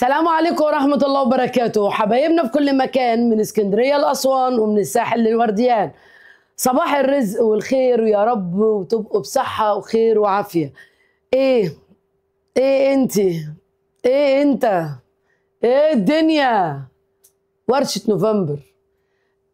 السلام عليكم ورحمة الله وبركاته. حبايبنا في كل مكان، من اسكندرية لأسوان ومن الساحل للورديان، صباح الرزق والخير ويا رب وتبقوا بصحة وخير وعافية. ايه انتي، ايه انت، ايه الدنيا؟ ورشة نوفمبر،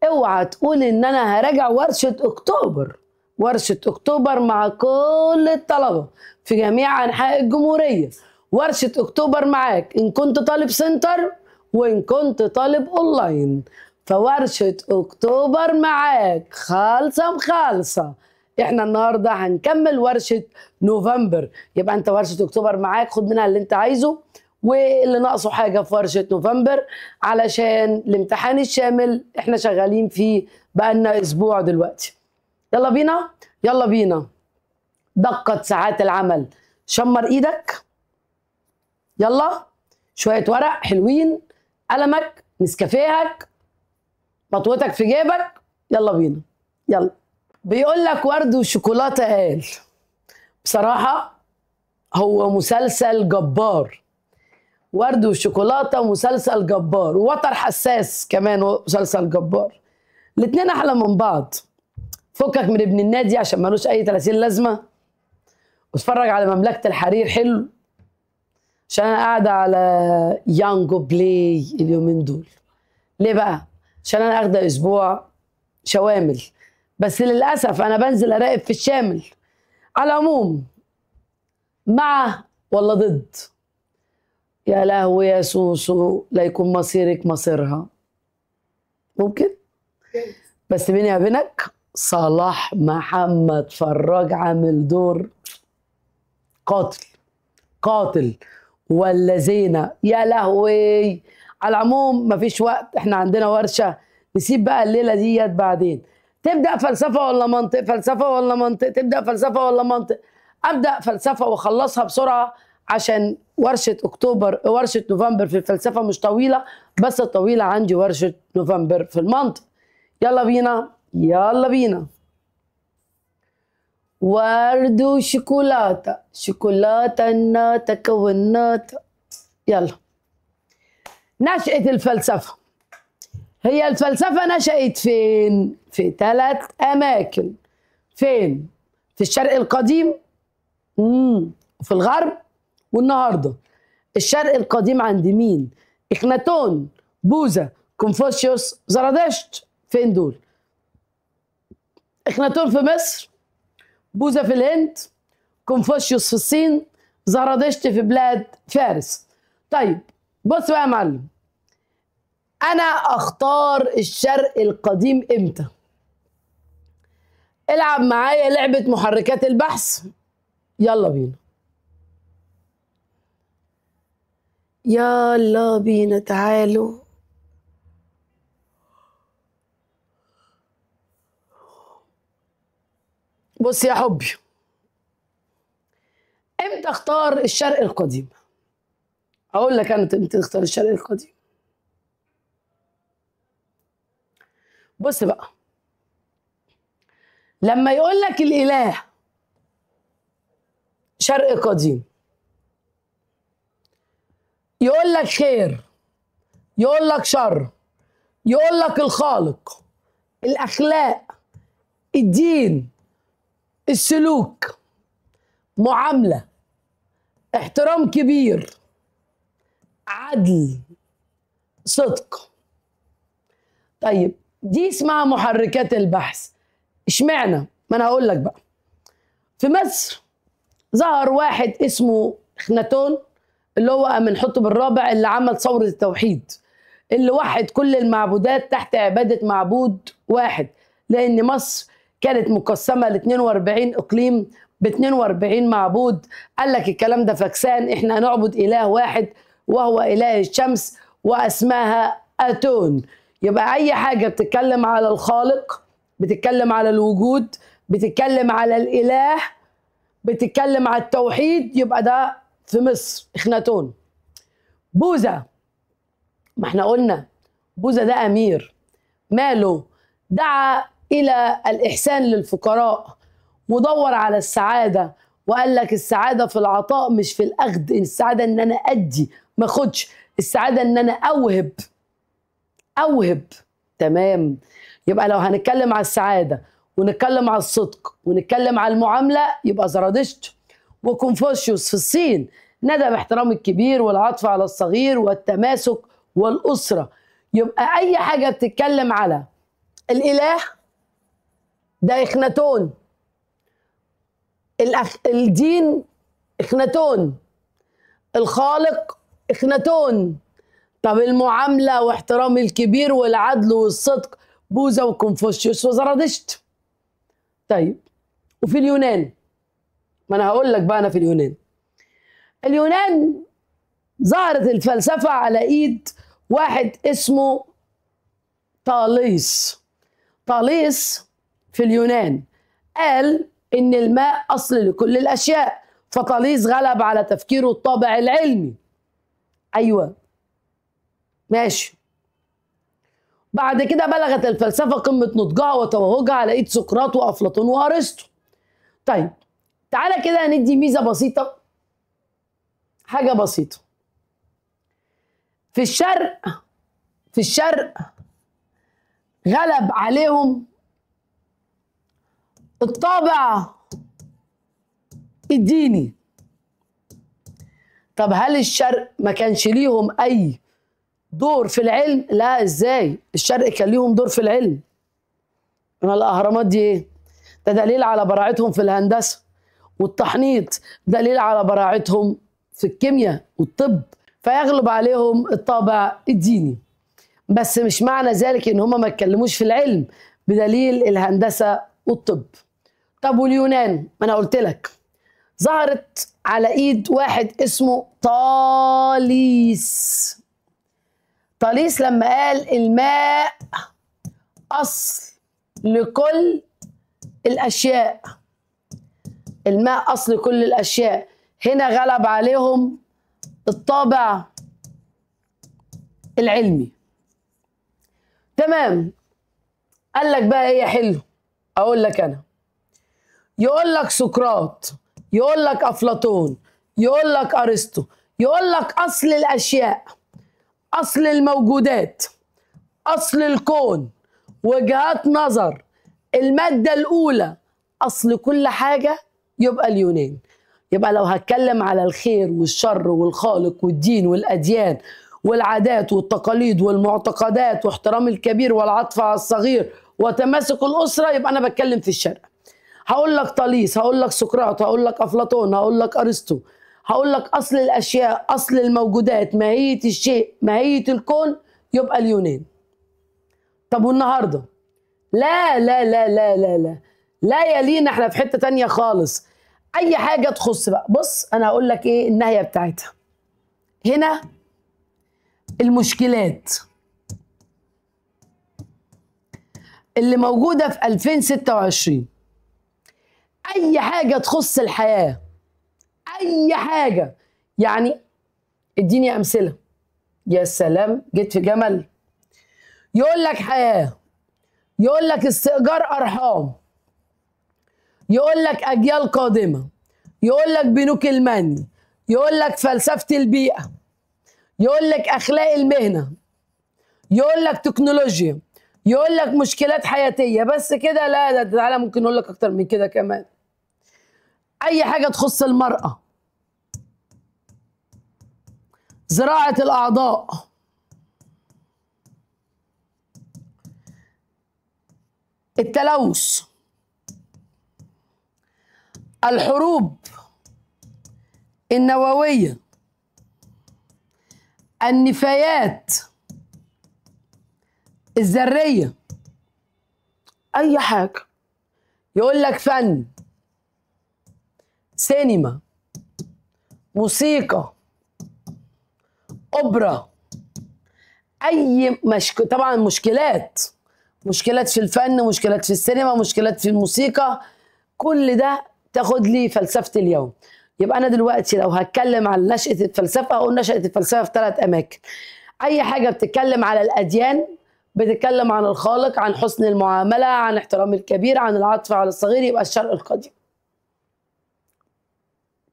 اوعى تقول ان انا هراجع ورشة اكتوبر. ورشة اكتوبر مع كل الطلبة في جميع انحاء الجمهورية. ورشة اكتوبر معاك ان كنت طالب سنتر وان كنت طالب اونلاين، فورشة اكتوبر معاك خالصة مخالصة. احنا النهاردة هنكمل ورشة نوفمبر، يبقى انت ورشة اكتوبر معاك، خد منها اللي انت عايزه واللي ناقصه حاجة في ورشة نوفمبر، علشان الامتحان الشامل احنا شغالين فيه بقالنا اسبوع دلوقتي. يلا بينا يلا بينا. دقت ساعات العمل، شمر ايدك، يلا شوية ورق حلوين، قلمك، نسكافيهك، مطوتك في جيبك، يلا بينا يلا. بيقول لك ورد وشوكولاتة قال، بصراحة هو مسلسل جبار. ورد وشوكولاتة مسلسل جبار، ووتر حساس كمان مسلسل جبار. الاتنين احلى من بعض. فكك من ابن النادي عشان ملوش اي 30 لازمة، واتفرج على مملكة الحرير حلو، عشان انا قاعدة على يانجو بلاي اليومين دول. ليه بقى؟ عشان انا اخده اسبوع شوامل، بس للاسف انا بنزل اراقب في الشامل. على العموم، مع ولا ضد؟ يا لهوي يا سوسو، لا يكون مصيرك مصيرها. ممكن، بس بيني وبينك صلاح محمد فراج عامل دور قاتل ولا زينة، يا لهوي. على العموم مفيش وقت، احنا عندنا ورشة، نسيب بقى الليلة ديت بعدين. تبدأ فلسفة ولا منطق؟ فلسفة ولا منطق؟ تبدأ فلسفة ولا منطق؟ أبدأ فلسفة وأخلصها بسرعة، عشان ورشة نوفمبر في الفلسفة مش طويلة، بس الطويلة عندي ورشة نوفمبر في المنطق. يلا بينا يلا بينا. ورد وشوكولاتة، شوكولاتة الناتة والناتة. يلا. نشأة الفلسفة. هي الفلسفة نشأت فين؟ في 3 أماكن. فين؟ في الشرق القديم، وفي الغرب، والنهارده. الشرق القديم عند مين؟ إخناتون، بوذا، كونفوشيوس، زرادشت. فين دول؟ إخناتون في مصر، بوذا في الهند، كونفوشيوس في الصين، زرادشت في بلاد فارس. طيب بص بقى يا معلم، انا اختار الشرق القديم امتى؟ العب معايا لعبة محركات البحث، يلا بينا يلا بينا تعالوا. بص يا حبي، امتى اختار الشرق القديم؟ اقول لك انا امتى تختار الشرق القديم. بص بقى، لما يقول لك الاله شرق قديم، يقول لك خير، يقول لك شر، يقول لك الخالق، الاخلاق، الدين، السلوك، معامله، احترام كبير، عدل، صدق. طيب دي اسمها محركات البحث. اشمعنى؟ ما انا هقول لك بقى. في مصر ظهر واحد اسمه اخناتون، اللي هو امنحتب الرابع، اللي عمل ثورة التوحيد، اللي وحد كل المعبودات تحت عبادة معبود واحد، لان مصر كانت مقسمة ل 42 اقليم ب 42 معبود. قال لك الكلام ده فكسان، احنا هنعبد اله واحد وهو اله الشمس، واسمها اتون. يبقى اي حاجة بتتكلم على الخالق، بتتكلم على الوجود، بتتكلم على الاله، بتتكلم على التوحيد، يبقى ده في مصر اخناتون. بوذا، ما احنا قلنا بوذا ده امير، ماله؟ دعا الى الاحسان للفقراء، ودور على السعاده، وقال لك السعاده في العطاء مش في الاخذ، السعاده ان انا ادي ما اخدش. السعادة ان انا اوهب. تمام. يبقى لو هنتكلم على السعادة ونتكلم على الصدق ونتكلم على المعاملة، يبقى زرادشت وكونفوشيوس في الصين ندى باحترام الكبير والعطف على الصغير والتماسك والأسرة. يبقى أي حاجة بتتكلم على الإله ده إخناتون، الدين إخناتون، الخالق إخناتون. طب المعاملة واحترام الكبير والعدل والصدق بوذا وكونفوشيوس وزرادشت. طيب وفي اليونان، ما أنا هقول لك بقى، أنا في اليونان ظهرت الفلسفة على إيد واحد اسمه طاليس. طاليس في اليونان قال إن الماء أصل لكل الأشياء، فطاليس غلب على تفكيره الطابع العلمي. أيوة ماشي. بعد كده بلغت الفلسفة قمة نضجها وتوهجها على إيد سقراط وأفلاطون وأرسطو. طيب تعالى كده ندي ميزة بسيطة، حاجة بسيطة. في الشرق غلب عليهم الطابع الديني. طب هل الشرق ما كانش ليهم أي دور في العلم؟ لا، ازاي؟ الشرق كان ليهم دور في العلم. ما الأهرامات دي ايه؟ ده دليل على براعتهم في الهندسة، والتحنيط دليل على براعتهم في الكيمياء والطب، فيغلب عليهم الطابع الديني. بس مش معنى ذلك ان هم ما اتكلموش في العلم بدليل الهندسة والطب. طب واليونان، ما انا قلت لك ظهرت على ايد واحد اسمه طاليس. طاليس لما قال الماء أصل لكل الأشياء، الماء أصل كل الأشياء، هنا غلب عليهم الطابع العلمي. تمام. قال لك بقى ايه حلو؟ أقول لك أنا، يقول لك سقراط، يقول لك أفلاطون، يقول لك أرسطو، يقول لك أصل الأشياء، أصل الموجودات، أصل الكون، وجهات نظر، المادة الأولى، أصل كل حاجة، يبقى اليونان. يبقى لو هتكلم على الخير والشر والخالق والدين والأديان والعادات والتقاليد والمعتقدات واحترام الكبير والعطف على الصغير وتماسك الأسرة، يبقى أنا بتكلم في الشرق. هقول لك طاليس، هقول لك سقراط، هقول لك أفلاطون، هقول لك أرسطو، هقول لك أصل الأشياء، أصل الموجودات، ماهية الشيء، ماهية الكون، يبقى اليونان. طب والنهارده؟ لا لا لا لا لا لا لا يلينا، احنا في حتة تانية خالص. أي حاجة تخص بقى، بص أنا هقول لك إيه النهاية بتاعتها. هنا المشكلات اللي موجودة في 2026، أي حاجة تخص الحياة، أي حاجة، يعني اديني أمثلة. يا سلام، جيت في جمل. يقول لك حياة، يقول لك استئجار أرحام، يقول لك أجيال قادمة، يقول لك بنوك المني، يقول لك فلسفة البيئة، يقول لك أخلاق المهنة، يقول لك تكنولوجيا، يقول لك مشكلات حياتية. بس كده؟ لا، ده تعالى ممكن نقول لك أكتر من كده كمان. أي حاجة تخص المرأة، زراعة الأعضاء، التلوث، الحروب النووية، النفايات الذرية، أي حاجة. يقول لك فن، سينما، موسيقى، أوبرا، أي طبعا مشكلات في الفن، مشكلات في السينما، مشكلات في الموسيقى، كل ده تاخد لي فلسفة اليوم. يبقى أنا دلوقتي لو هتكلم عن نشأة الفلسفة، أقول نشأة الفلسفة في 3 أماكن. أي حاجة بتتكلم على الأديان، بتتكلم عن الخالق، عن حسن المعاملة، عن احترام الكبير، عن العطف على الصغير، يبقى الشرق القديم.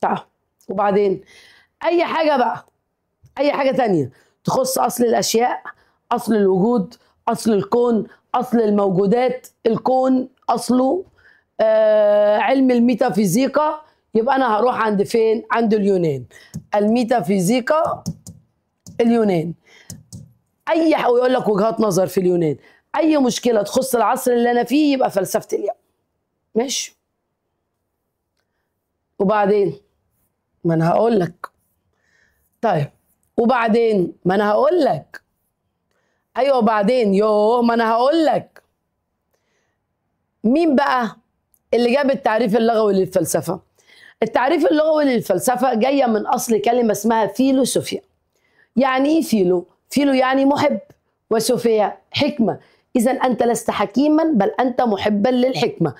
تعال. وبعدين أي حاجة بقى، أي حاجة تانية تخص أصل الأشياء، أصل الوجود، أصل الكون، أصل الموجودات. الكون أصله علم الميتافيزيقا. يبقى أنا هروح عند فين؟ عند اليونان. الميتافيزيقا اليونان. ويقول لك وجهات نظر في اليونان. أي مشكلة تخص العصر اللي أنا فيه يبقى فلسفة اليوم. ماشي؟ وبعدين ما أنا هقول لك. طيب وبعدين ما أنا هقول لك. أيوه وبعدين ما أنا هقول لك. مين بقى اللي جاب التعريف اللغوي للفلسفة؟ التعريف اللغوي للفلسفة جاية من أصل كلمة اسمها فيلوسوفيا. يعني إيه فيلو؟ فيلو يعني محب، وسوفيا حكمة. إذا أنت لست حكيما بل أنت محبا للحكمة.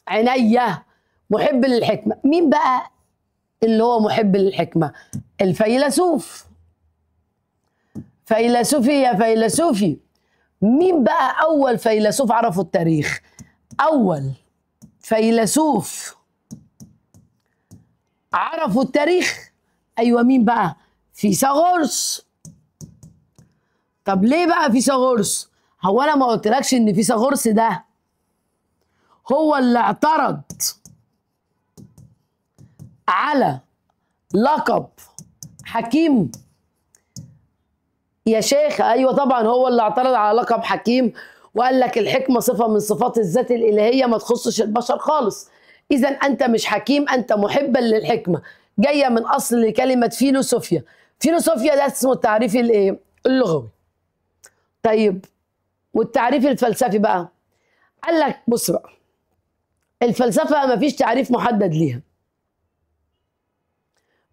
عينيا محب للحكمة. مين بقى اللي هو محب للحكمة؟ الفيلسوف. فيلسوفي يا فيلسوفي. مين بقى أول فيلسوف عرفوا التاريخ؟ أول فيلسوف عرفوا التاريخ؟ أيوة مين بقى؟ فيثاغورس. طب ليه بقى فيثاغورس؟ هو أنا ما قلتلكش إن فيثاغورس ده هو اللي اعترض على لقب حكيم يا شيخ؟ أيوة طبعا هو اللي اعترض على لقب حكيم وقال لك الحكمة صفة من صفات الذات الإلهية ما تخصش البشر خالص. إذا أنت مش حكيم، أنت محبا للحكمة. جاية من أصل كلمة فيلوسوفيا. فيلوسوفيا ده اسمه التعريف الإيه؟ اللغوي. طيب والتعريف الفلسفي بقى؟ قال لك بص بقى، الفلسفة ما فيش تعريف محدد ليها،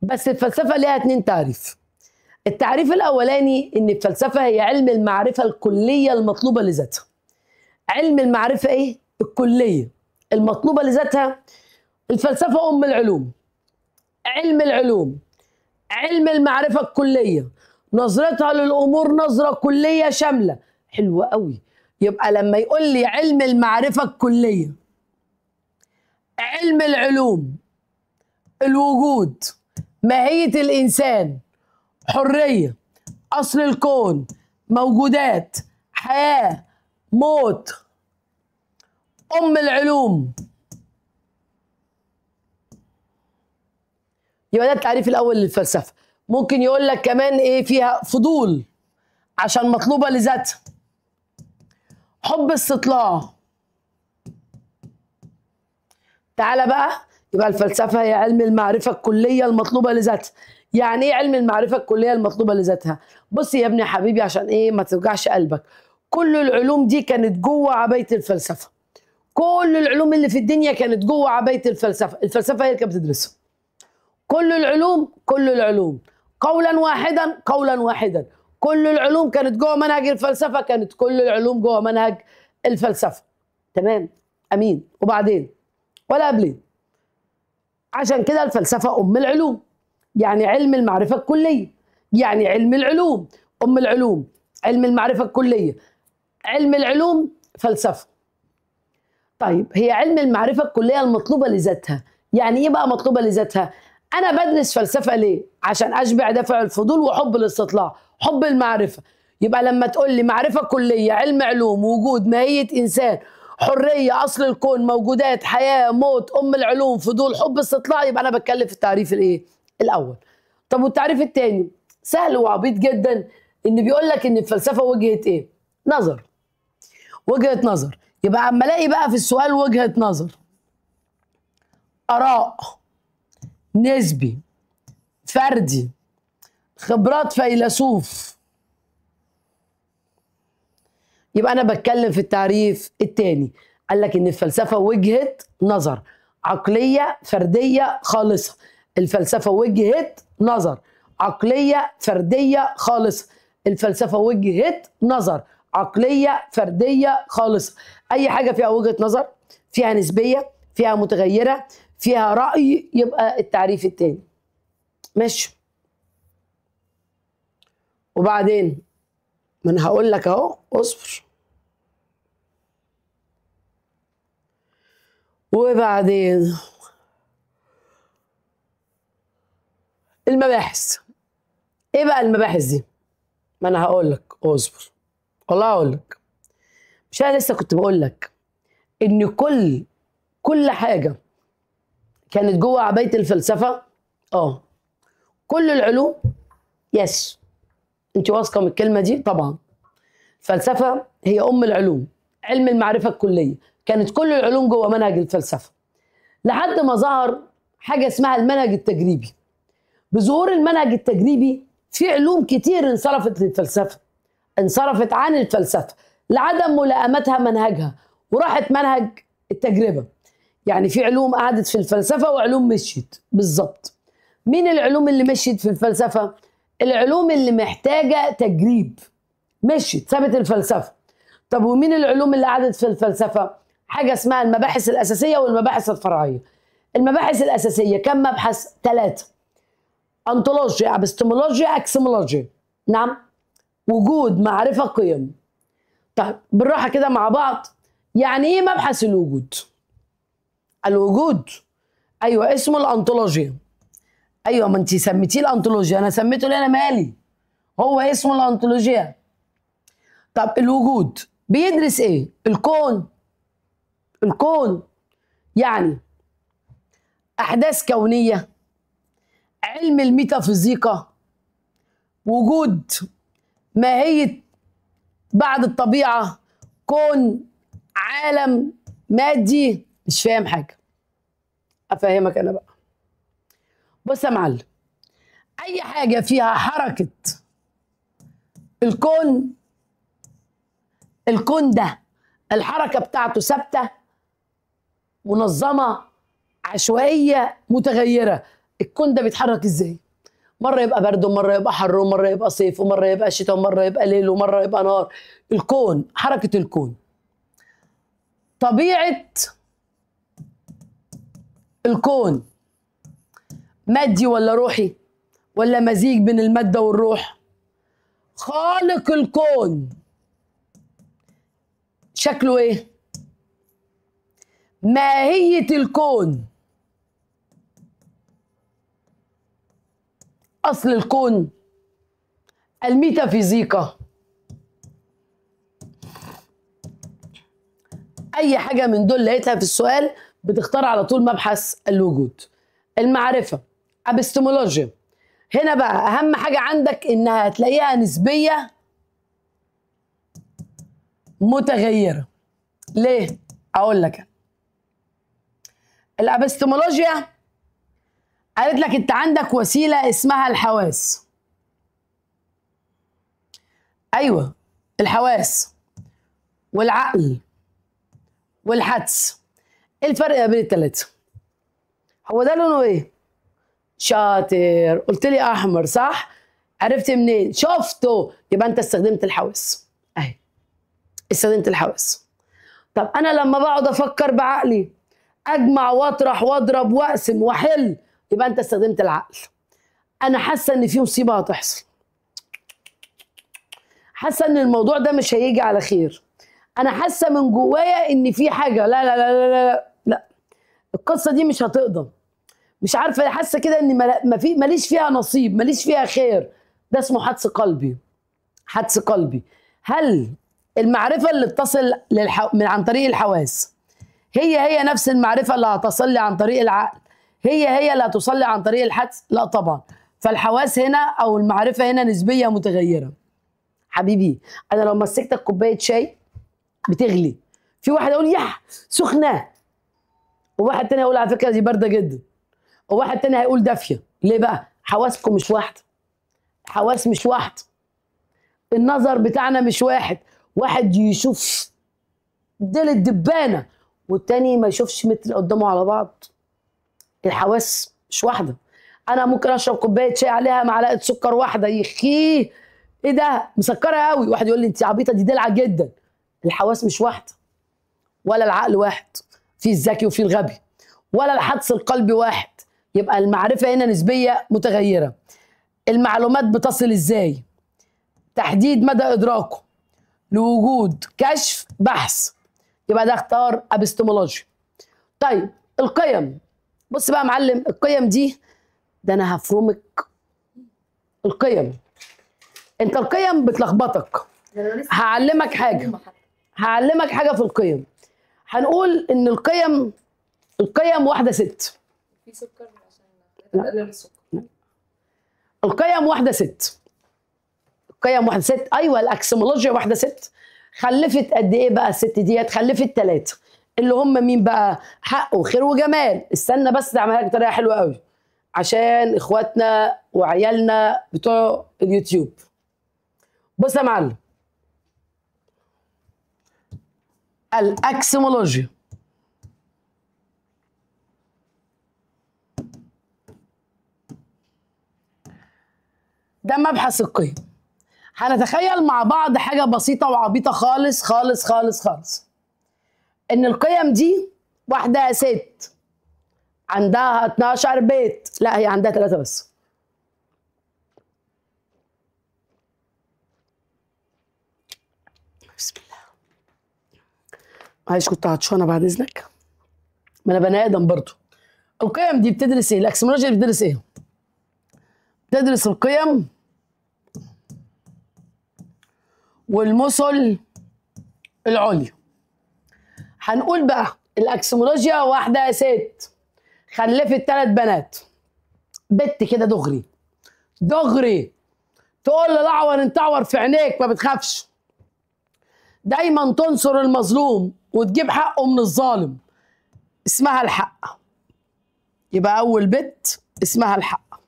بس الفلسفة ليها 2 تعريف. التعريف الأولاني إن الفلسفة هي علم المعرفة الكلية المطلوبة لذاتها. علم المعرفة إيه؟ الكلية المطلوبة لذاتها. الفلسفة أم العلوم، علم العلوم، علم المعرفة الكلية، نظرتها للأمور نظرة كلية شاملة. حلوة قوي. يبقى لما يقول لي علم المعرفة الكلية، علم العلوم، الوجود، ماهية الإنسان، حرية، أصل الكون، موجودات، حياة، موت، أم العلوم، يبقى ده التعريف الأول للفلسفة. ممكن يقول لك كمان إيه فيها؟ فضول عشان مطلوبة لذاتها، حب استطلاع. تعالى بقى، يبقى الفلسفة هي علم المعرفة الكلية المطلوبة لذاتها. يعني ايه علم المعرفة الكلية المطلوبة لذاتها؟ بص يا ابني يا حبيبي عشان ايه ما توجعش قلبك، كل العلوم دي كانت جوه عباية الفلسفة. كل العلوم اللي في الدنيا كانت جوه عباية الفلسفة. الفلسفة هي اللي كانت بتدرسها. كل العلوم قولا واحدا. كل العلوم كانت جوه منهج الفلسفة. كانت كل العلوم جوه منهج الفلسفة. تمام؟ امين. وبعدين ولا قبلين. عشان كده الفلسفة أم العلوم. يعني علم المعرفة الكلية، يعني علم العلوم، أم العلوم، علم المعرفة الكلية، علم العلوم، فلسفة. طيب هي علم المعرفة الكلية المطلوبة لذاتها. يعني إيه بقى مطلوبة لذاتها؟ أنا بدرس فلسفة ليه؟ عشان أشبع دافع الفضول وحب الاستطلاع، حب المعرفة. يبقى لما تقول لي معرفة كلية، علم علوم، وجود، ماهية إنسان، حرية، أصل الكون، موجودات، حياة، موت، أم العلوم، فضول، حب استطلاع، يبقى أنا بتكلم في التعريف الإيه؟ الأول. طب والتعريف الثاني؟ سهل وعبيط جدا. إن بيقول لك إن الفلسفة وجهة إيه؟ نظر. وجهة نظر. يبقى أما ألاقي بقى في السؤال وجهة نظر، آراء، نسبي، فردي، خبرات فيلسوف، يبقى أنا بتكلم في التعريف الثاني. قال لك إن الفلسفة وجهة نظر عقلية فردية خالصة. الفلسفة وجهة نظر عقلية فردية خالصة. الفلسفة وجهة نظر عقلية فردية خالصة. أي حاجة فيها وجهة نظر، فيها نسبية، فيها متغيرة، فيها رأي، يبقى التعريف الثاني. ماشي. وبعدين ما أنا هقول لك أهو، اصبر. وبعدين المباحث. ايه بقى المباحث دي؟ ما انا هقول لك، اصبر والله هقول لك. مش انا لسه كنت بقول لك ان كل حاجه كانت جوه عبايه الفلسفه؟ كل العلوم. يس، انت واثقه من الكلمه دي؟ طبعا. الفلسفه هي ام العلوم، علم المعرفه الكليه. كانت كل العلوم جوه منهج الفلسفه لحد ما ظهر حاجه اسمها المنهج التجريبي. بظهور المنهج التجريبي في علوم كتير انصرفت للفلسفه، انصرفت عن الفلسفه لعدم ملائمتها منهجها وراحت منهج التجربه. يعني في علوم قعدت في الفلسفه وعلوم مشيت. بالظبط. مين العلوم اللي مشيت في الفلسفه؟ العلوم اللي محتاجه تجريب مشيت، سابت الفلسفه. طب ومين العلوم اللي قعدت في الفلسفه؟ حاجه اسمها المباحث الاساسيه والمباحث الفرعيه. المباحث الاساسيه كم مبحث؟ 3: انطولوجيا، ابستمولوجيا، اكسيمولوجيا. نعم، وجود، معرفه، قيم. طيب بالراحه كده مع بعض، يعني ايه مبحث الوجود؟ الوجود ايوه اسمه الانطولوجيا. ايوه، ما انت سميتيه الانطولوجيا، انا سميته ليه؟ انا مالي، هو اسمه الانطولوجيا. طب الوجود بيدرس ايه؟ الكون يعني احداث كونيه، علم الميتافيزيقا، وجود، ماهيه بعد الطبيعه، كون، عالم مادي. مش فاهم حاجه، افهمك انا بقى. بص يا معلم، اي حاجه فيها حركه الكون ده الحركه بتاعته ثابته، منظمه، عشوائيه، متغيره. الكون ده بيتحرك ازاي؟ مره يبقى برد، ومره يبقى حر، ومره يبقى صيف، ومره يبقى شتاء، ومره يبقى ليل، ومره يبقى نهار. الكون، حركه الكون. طبيعه الكون مادي ولا روحي ولا مزيج بين الماده والروح؟ خالق الكون شكله ايه؟ ماهيه الكون، اصل الكون، الميتافيزيقا. اي حاجه من دول لقيتها في السؤال بتختار على طول مبحث الوجود. المعرفه، ابستمولوجيا. هنا بقى اهم حاجه عندك انها هتلاقيها نسبيه متغيره. ليه؟ اقول لك. الابستمولوجيا قالت لك انت عندك وسيله اسمها الحواس. ايوه، الحواس والعقل والحدس. ايه الفرق ما بين الثلاثه؟ هو ده لونه ايه؟ شاطر، قلت لي احمر صح؟ عرفت منين؟ شفته، يبقى انت استخدمت الحواس. اهي استخدمت الحواس. طب انا لما بقعد افكر بعقلي، اجمع واطرح واضرب واقسم واحل، يبقى انت استخدمت العقل. انا حاسه ان في مصيبه هتحصل، حاسه ان الموضوع ده مش هيجي على خير، انا حاسه من جوايا ان في حاجه، لا لا لا لا لا لا، القصه دي مش هتقضى، مش عارفه، حاسه كده ان ماليش فيها نصيب، ماليش فيها خير. ده اسمه حدس قلبي. حدس قلبي. هل المعرفه اللي بتصل عن طريق الحواس هي نفس المعرفه اللي هتصل لي عن طريق العقل؟ هي اللي هتصل لي عن طريق الحدس؟ لا طبعا. فالحواس هنا او المعرفه هنا نسبيه متغيره. حبيبي، انا لو مسكتك كوبايه شاي بتغلي، في واحد يقول يح سخنه، وواحد تاني يقول على فكره دي بارده جدا، وواحد تاني هيقول دافيه. ليه بقى؟ حواسكم مش واحده، حواس مش واحده، النظر بتاعنا مش واحد. واحد يشوف ديل الدبانه والتاني ما يشوفش متر قدامه على بعض. الحواس مش واحده. انا ممكن اشرب كوبايه شاي عليها معلقه سكر واحده، يخيه ايه ده مسكره قوي، واحد يقول لي انت عبيطه دي دلعه جدا. الحواس مش واحده، ولا العقل واحد، في الذكي وفي الغبي، ولا الحدس القلبي واحد. يبقى المعرفه هنا نسبيه متغيره. المعلومات بتصل ازاي؟ تحديد مدى ادراكه لوجود، كشف، بحث. يبقى ده اختار ابستمولوجي. طيب القيم، بص بقى يا معلم، القيم دي ده انا هفرمك. القيم انت القيم بتلخبطك. هعلمك حاجه في القيم. هنقول ان القيم واحده ست. في سكر عشان تقلل السكر. القيم واحده ست. ايوه، الاكسيمولوجيا واحده ست. خلفت قد ايه بقى الست ديت؟ خلفت 3 اللي هم مين بقى؟ حق وخير وجمال. استنى بس اعملها لك بطريقه حلوه قوي عشان اخواتنا وعيالنا بتوع اليوتيوب. بص يا معلم، الاكسيمولوجيا ده مبحث القيم. هنتخيل مع بعض حاجه بسيطه وعبيطه خالص خالص خالص خالص، ان القيم دي واحده ست عندها 12 بيت. لا، هي عندها 3 بس. بسم الله. معلش كنت عطشانه بعد اذنك، ما انا بني ادم برضه. القيم دي بتدرس ايه؟ الاكسيمولوجيا بتدرس ايه؟ بتدرس القيم والمثل العليا. هنقول بقى الاكسيمولوجيا واحده ست خلفت 3 بنات. بت كده دغري تقول للأعور انت اعور في عينيك، ما بتخافش، دايما تنصر المظلوم وتجيب حقه من الظالم، اسمها الحق. يبقى اول بت اسمها الحق.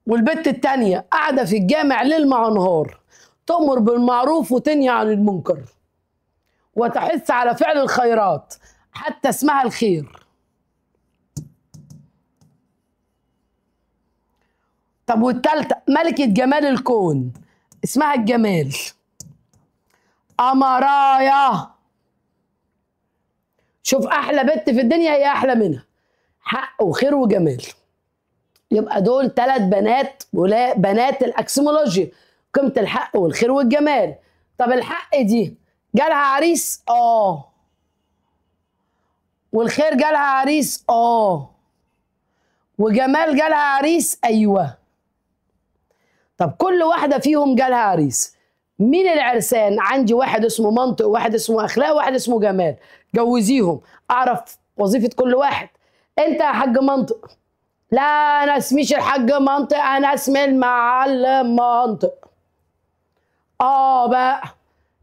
والبت التانية قاعدة في الجامع ليل مع نهار، تأمر بالمعروف وتنهي عن المنكر وتحث على فعل الخيرات، حتى اسمها الخير. طب والتالتة ملكة جمال الكون، اسمها الجمال، أمرايا. شوف أحلى بنت في الدنيا هي أحلى منها، حق وخير وجمال. يبقى دول 3 بنات بنات الأكسيمولوجيا، قيمة الحق والخير والجمال. طب الحق دي جالها عريس؟ والخير جالها عريس؟ وجمال جالها عريس؟ أيوه. طب كل واحدة فيهم جالها عريس. مين العرسان؟ عندي واحد اسمه منطق، وواحد اسمه أخلاق، وواحد اسمه جمال. جوزيهم، أعرف وظيفة كل واحد. أنت يا حاج منطق. لا، أنا اسميش الحاج منطق، أنا اسمي المعلم منطق. بقى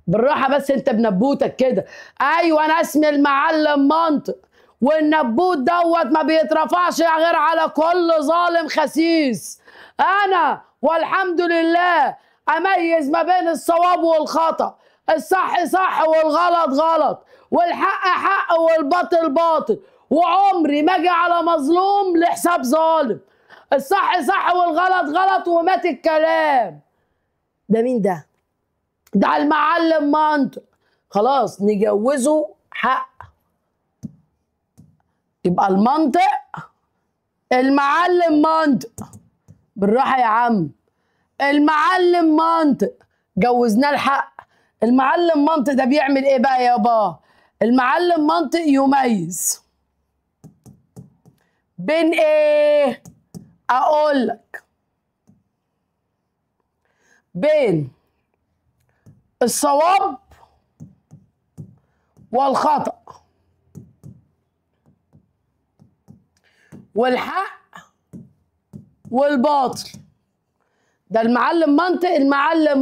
بالراحة بس، أنت بنبوتك كده. أيوه، أنا اسمي المعلم منطق، والنبوت دوت ما بيترفعش غير على كل ظالم خسيس. أنا والحمد لله أميز ما بين الصواب والخطأ، الصح صح والغلط غلط، والحق حق والباطل باطل، وعمري ما أجي على مظلوم لحساب ظالم. الصح صح والغلط غلط ومات الكلام. ده مين ده؟ ده المعلم منطق. خلاص نجوزه حق. يبقى المنطق المعلم منطق. بالراحة يا عم، المعلم منطق جوزناه الحق. المعلم منطق ده بيعمل ايه بقى يابا؟ المعلم منطق يميز بين ايه؟ اقول لك، بين الصواب والخطأ والحق والباطل. ده المعلم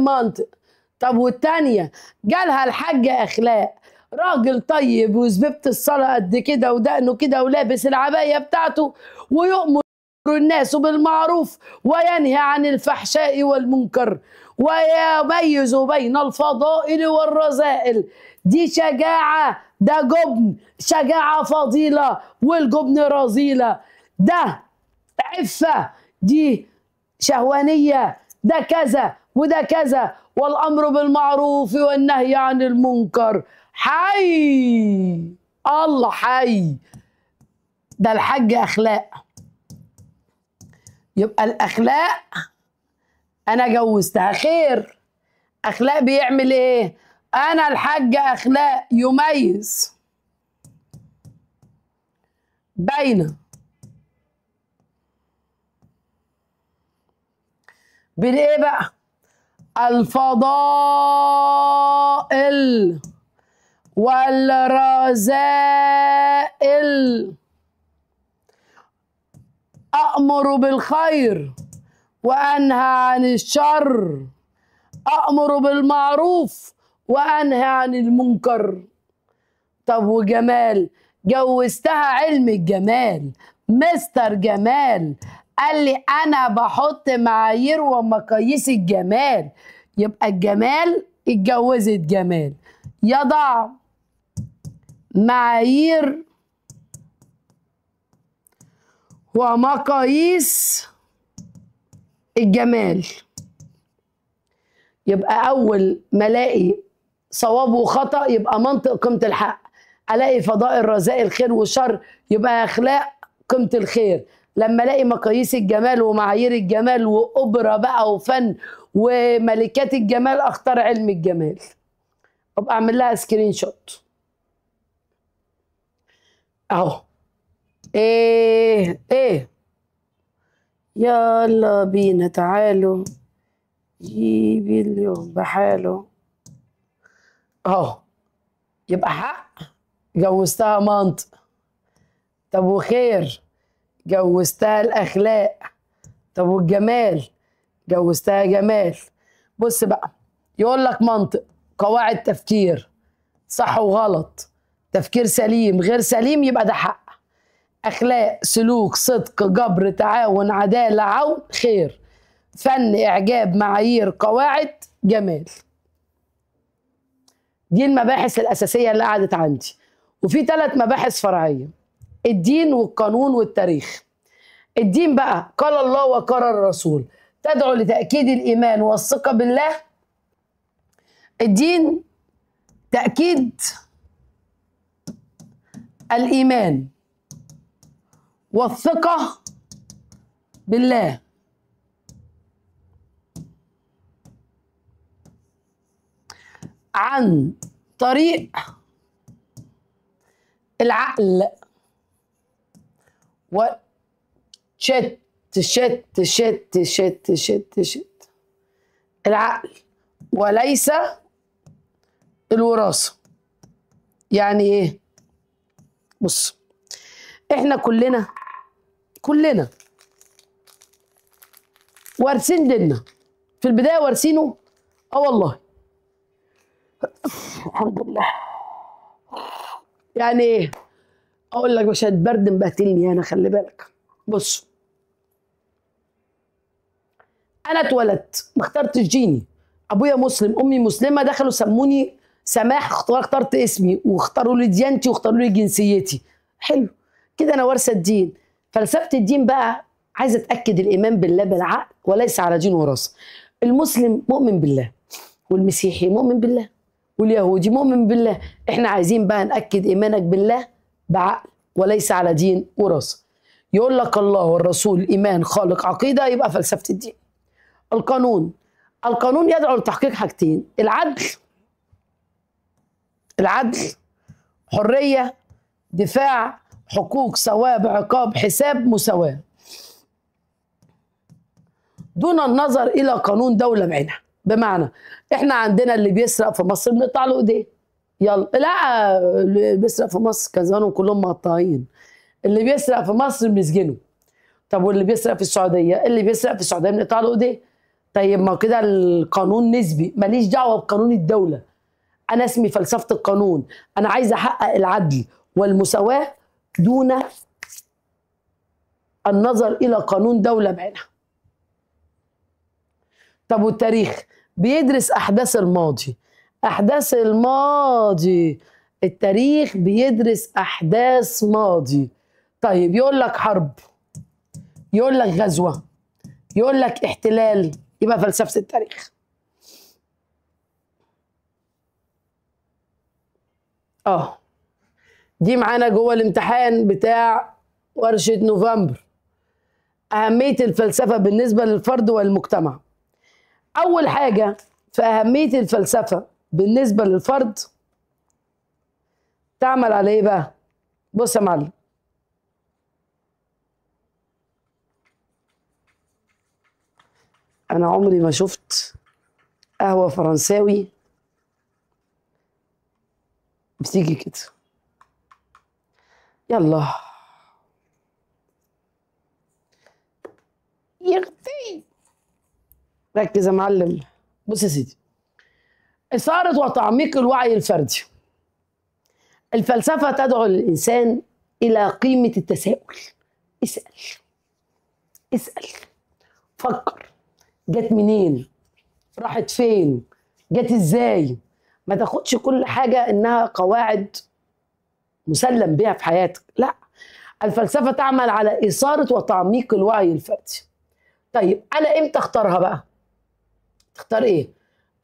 منطق. طب والتانية جالها الحاجة أخلاق، راجل طيب وزبيبة الصلاة قد كده ودقنه كده ولابس العباية بتاعته ويؤمر الناس بالمعروف وينهي عن الفحشاء والمنكر ويميز بين الفضائل والرذائل. دي شجاعة، ده جبن. شجاعة فضيلة والجبن رذيلة. ده عفة، دي شهوانية، ده كذا وده كذا، والأمر بالمعروف والنهي عن المنكر. حي الله حي. ده الحاج أخلاق. يبقى الأخلاق أنا جوزتها خير. أخلاق بيعمل إيه؟ أنا الحاج أخلاق يميز بين بالايه بقى؟ الفضائل والرذائل. أأمر بالخير وأنهى عن الشر، أأمر بالمعروف وأنهى عن المنكر. طب وجمال؟ جوزتها علم الجمال، مستر جمال قال لي أنا بحط معايير ومقاييس الجمال، يبقى الجمال اتجوزت جمال. يضع معايير ومقاييس الجمال. يبقى أول ما ألاقي صواب وخطأ يبقى منطق قيمة الحق، ألاقي فضائل رذائل خير وشر يبقى أخلاق قيمة الخير. لما ألاقي مقاييس الجمال ومعايير الجمال وأوبرا بقى وفن وملكات الجمال أختار علم الجمال. أبقى أعمل لها سكرين شوت أهو. إيه يلا بينا تعالوا جيبي اليوم بحاله اهو. يبقى حق جوزتها منطق. طب وخير؟ جوزتها الاخلاق. طب والجمال؟ جوزتها جمال. بص بقى، يقول لك منطق، قواعد تفكير، صح وغلط، تفكير سليم غير سليم يبقى ده حق. اخلاق، سلوك، صدق، جبر، تعاون، عداله، عون، خير. فن، اعجاب، معايير، قواعد، جمال. دي المباحث الاساسيه اللي قعدت عندي. وفي 3 مباحث فرعيه: الدين والقانون والتاريخ. الدين بقى قال الله وقال الرسول تدعو لتاكيد الايمان والثقه بالله. الدين تاكيد الايمان والثقه بالله. عن طريق العقل شت العقل وليس الوراثة. يعني ايه؟ بص، احنا كلنا وارثين ديننا في البداية، وارثينه والله الحمد لله. يعني ايه؟ اقول لك مش هتبرد مبهدلني انا، خلي بالك. بص، انا اتولدت ما اخترتش ديني، ابويا مسلم امي مسلمه، دخلوا سموني سماح، اخترت اسمي واختاروا لي ديانتي واختاروا لي جنسيتي. حلو كده، انا وارثه الدين. فلسفه الدين بقى عايزه اتاكد الايمان بالله بالعقل وليس على دين وراثه. المسلم مؤمن بالله، والمسيحي مؤمن بالله، واليهودي مؤمن بالله. احنا عايزين بقى ناكد ايمانك بالله بعقل وليس على دين وراثه. يقول لك الله والرسول ايمان خالق عقيده، يبقى فلسفه الدين. القانون يدعو لتحقيق حاجتين: العدل، حريه، دفاع، حقوق، ثواب، عقاب، حساب، مساواه، دون النظر الى قانون دوله بعينها. بمعنى احنا عندنا اللي بيسرق في مصر بنقطع له ايديه، يلا. لا، اللي بيسرق في مصر كان زمانهم كلهم مقطعين. اللي بيسرق في مصر بنسجنه. طب واللي بيسرق في السعوديه؟ اللي بيسرق في السعوديه بنقطع له ايديه. طيب ما كده القانون نسبي، ماليش دعوه بقانون الدوله. انا اسمي فلسفه القانون، انا عايز احقق العدل والمساواه دون النظر الى قانون دوله بعينها. طب والتاريخ؟ بيدرس احداث الماضي. التاريخ بيدرس احداث ماضي. طيب يقول لك حرب، يقول لك غزوه، يقول لك احتلال، يبقى فلسفه التاريخ. دي معانا جوه الامتحان بتاع ورشه نوفمبر. اهميه الفلسفه بالنسبه للفرد والمجتمع. اول حاجه في اهميه الفلسفه بالنسبه للفرد تعمل على ايه بقى؟ بص يا معلم، انا عمري ما شفت قهوة فرنساوي بتيجي كده. يلا يختي، ركز يا معلم. بص يا سيدي، إثارة وتعميق الوعي الفردي. الفلسفة تدعو الإنسان إلى قيمة التساؤل. اسأل، اسأل، فكر، جت منين؟ راحت فين؟ جت ازاي؟ ما تاخدش كل حاجة إنها قواعد مسلم بها في حياتك، لا. الفلسفة تعمل على إثارة وتعميق الوعي الفردي. طيب أنا إمتى أختارها بقى؟ تختار إيه؟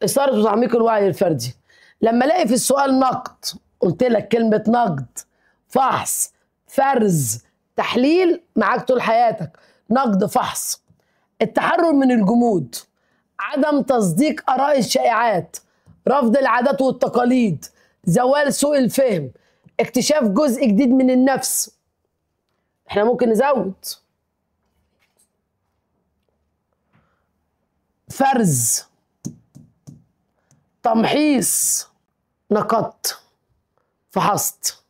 إثارة وتعميق الوعي الفردي لما ألاقي في السؤال نقد، قلت لك كلمة نقد، فحص، فرز، تحليل معاك طول حياتك. نقد، فحص، التحرر من الجمود، عدم تصديق آراء الشائعات، رفض العادات والتقاليد، زوال سوء الفهم، اكتشاف جزء جديد من النفس. احنا ممكن نزود فرز، تمحيص، نقدت، فحصت،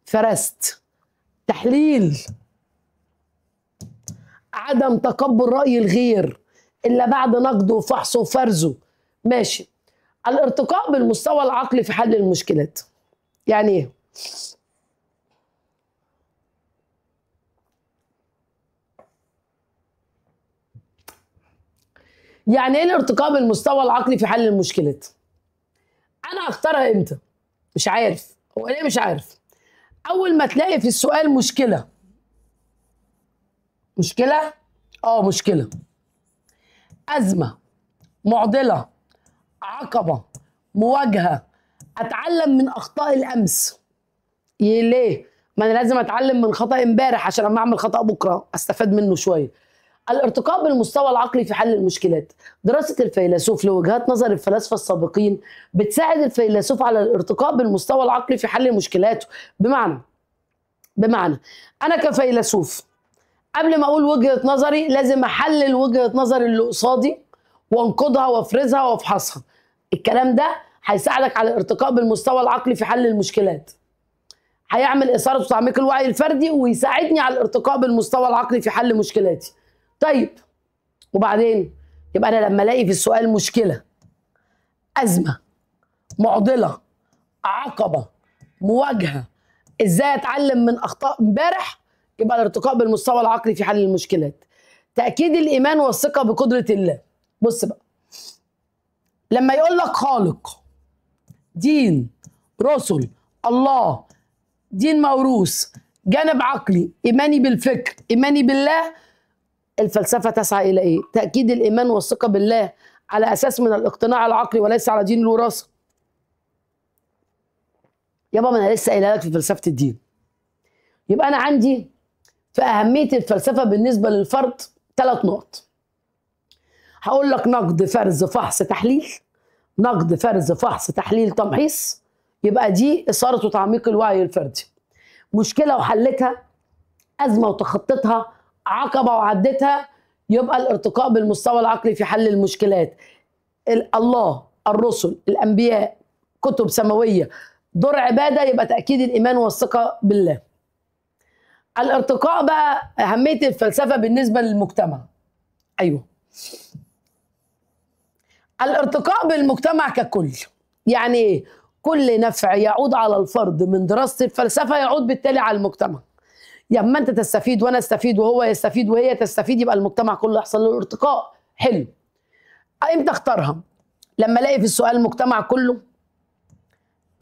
فرست، تحليل، عدم تقبل رأي الغير إلا بعد نقده وفحصه وفرزه. ماشي. الارتقاء بالمستوى العقلي في حل المشكلات. يعني ايه؟ يعني ايه الارتقاء بالمستوى العقلي في حل المشكلات؟ انا اختارها امتى؟ مش عارف. هو ليه مش عارف؟ اول ما تلاقي في السؤال مشكلة. مشكلة؟ مشكلة، أزمة، معضلة، عقبة، مواجهة، أتعلم من أخطاء الأمس. ليه؟ ما أنا لازم أتعلم من خطأ امبارح عشان لما أعمل خطأ بكرة أستفاد منه شوية. الارتقاء بالمستوى العقلي في حل المشكلات. دراسة الفيلسوف لوجهات نظر الفلاسفة السابقين بتساعد الفيلسوف على الارتقاء بالمستوى العقلي في حل مشكلاته. بمعنى أنا كفيلسوف قبل ما أقول وجهة نظري لازم أحلل وجهة نظر اللي قصادي وانقضها وافرزها وافحصها. الكلام ده هيساعدك على الارتقاء بالمستوى العقلي في حل المشكلات. هيعمل إثارة وتعميق الوعي الفردي ويساعدني على الارتقاء بالمستوى العقلي في حل مشكلاتي. طيب وبعدين يبقى أنا لما ألاقي في السؤال مشكلة، أزمة، معضلة، عقبة، مواجهة، إزاي أتعلم من أخطاء امبارح، يبقى الارتقاء بالمستوى العقلي في حل المشكلات. تأكيد الإيمان والثقة بقدرة الله. بص بقى، لما يقول لك خالق، دين، رسل، الله، دين موروث، جانب عقلي، إيماني بالفكر، إيماني بالله، الفلسفة تسعى إلى إيه؟ تأكيد الإيمان والثقة بالله على أساس من الاقتناع العقلي وليس على دين الوراثة. يابا ما أنا لسه قايلها لك في فلسفة الدين. يبقى أنا عندي في أهمية الفلسفة بالنسبة للفرد 3 نقط. هقول لك نقد، فرز، فحص، تحليل. نقد، فرز، فحص، تحليل، تمحيص. يبقى دي إثارة وتعميق الوعي الفردي. مشكلة وحلتها، أزمة وتخطيتها، عقبة وعدتها، يبقى الارتقاء بالمستوى العقلي في حل المشكلات. الله، الرسل، الأنبياء، كتب سماوية، دور عبادة، يبقى تأكيد الإيمان والثقة بالله. الارتقاء بقى أهمية الفلسفة بالنسبة للمجتمع. أيوه، الارتقاء بالمجتمع ككل. يعني إيه؟ كل نفع يعود على الفرد من دراسة الفلسفة يعود بالتالي على المجتمع. لما انت تستفيد وانا استفيد وهو يستفيد وهي تستفيد يبقى المجتمع كله يحصل له ارتقاء. حلو. امتى اختارها؟ لما الاقي في السؤال المجتمع كله،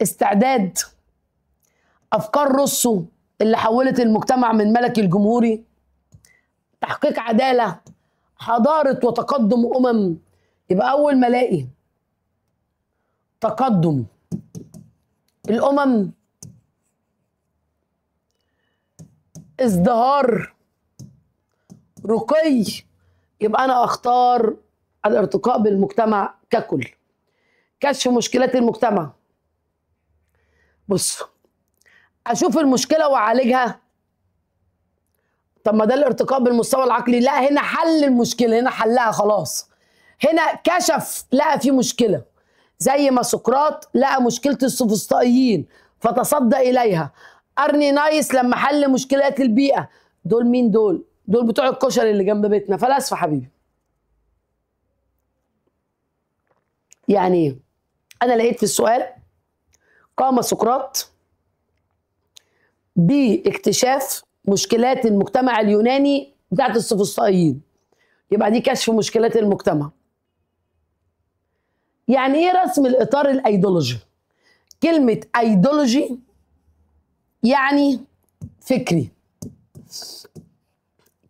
استعداد، افكار روسو اللي حولت المجتمع من ملكي الجمهوري، تحقيق عدالة، حضارة وتقدم يبقى اول ما الاقي تقدم الامم، ازدهار، رقي، يبقى أنا أختار الارتقاء بالمجتمع ككل. كشف مشكلات المجتمع. بص، أشوف المشكلة وأعالجها. طب ما ده الارتقاء بالمستوى العقلي. لا، هنا حل المشكلة، هنا حلها خلاص. هنا كشف لقى في مشكله، زي ما سقراط لقى مشكله السوفسطائيين فتصدى اليها. ارنينايس لما حل مشكلات البيئه. دول مين دول؟ دول بتوع الكشري اللي جنب بيتنا، فلاسفه حبيبي. يعني ايه؟ انا لقيت في السؤال قام سقراط باكتشاف مشكلات المجتمع اليوناني بتاعت السوفسطائيين، يبقى دي كشف مشكلات المجتمع. يعني ايه رسم الاطار الايديولوجي؟ كلمه ايديولوجي يعني فكري.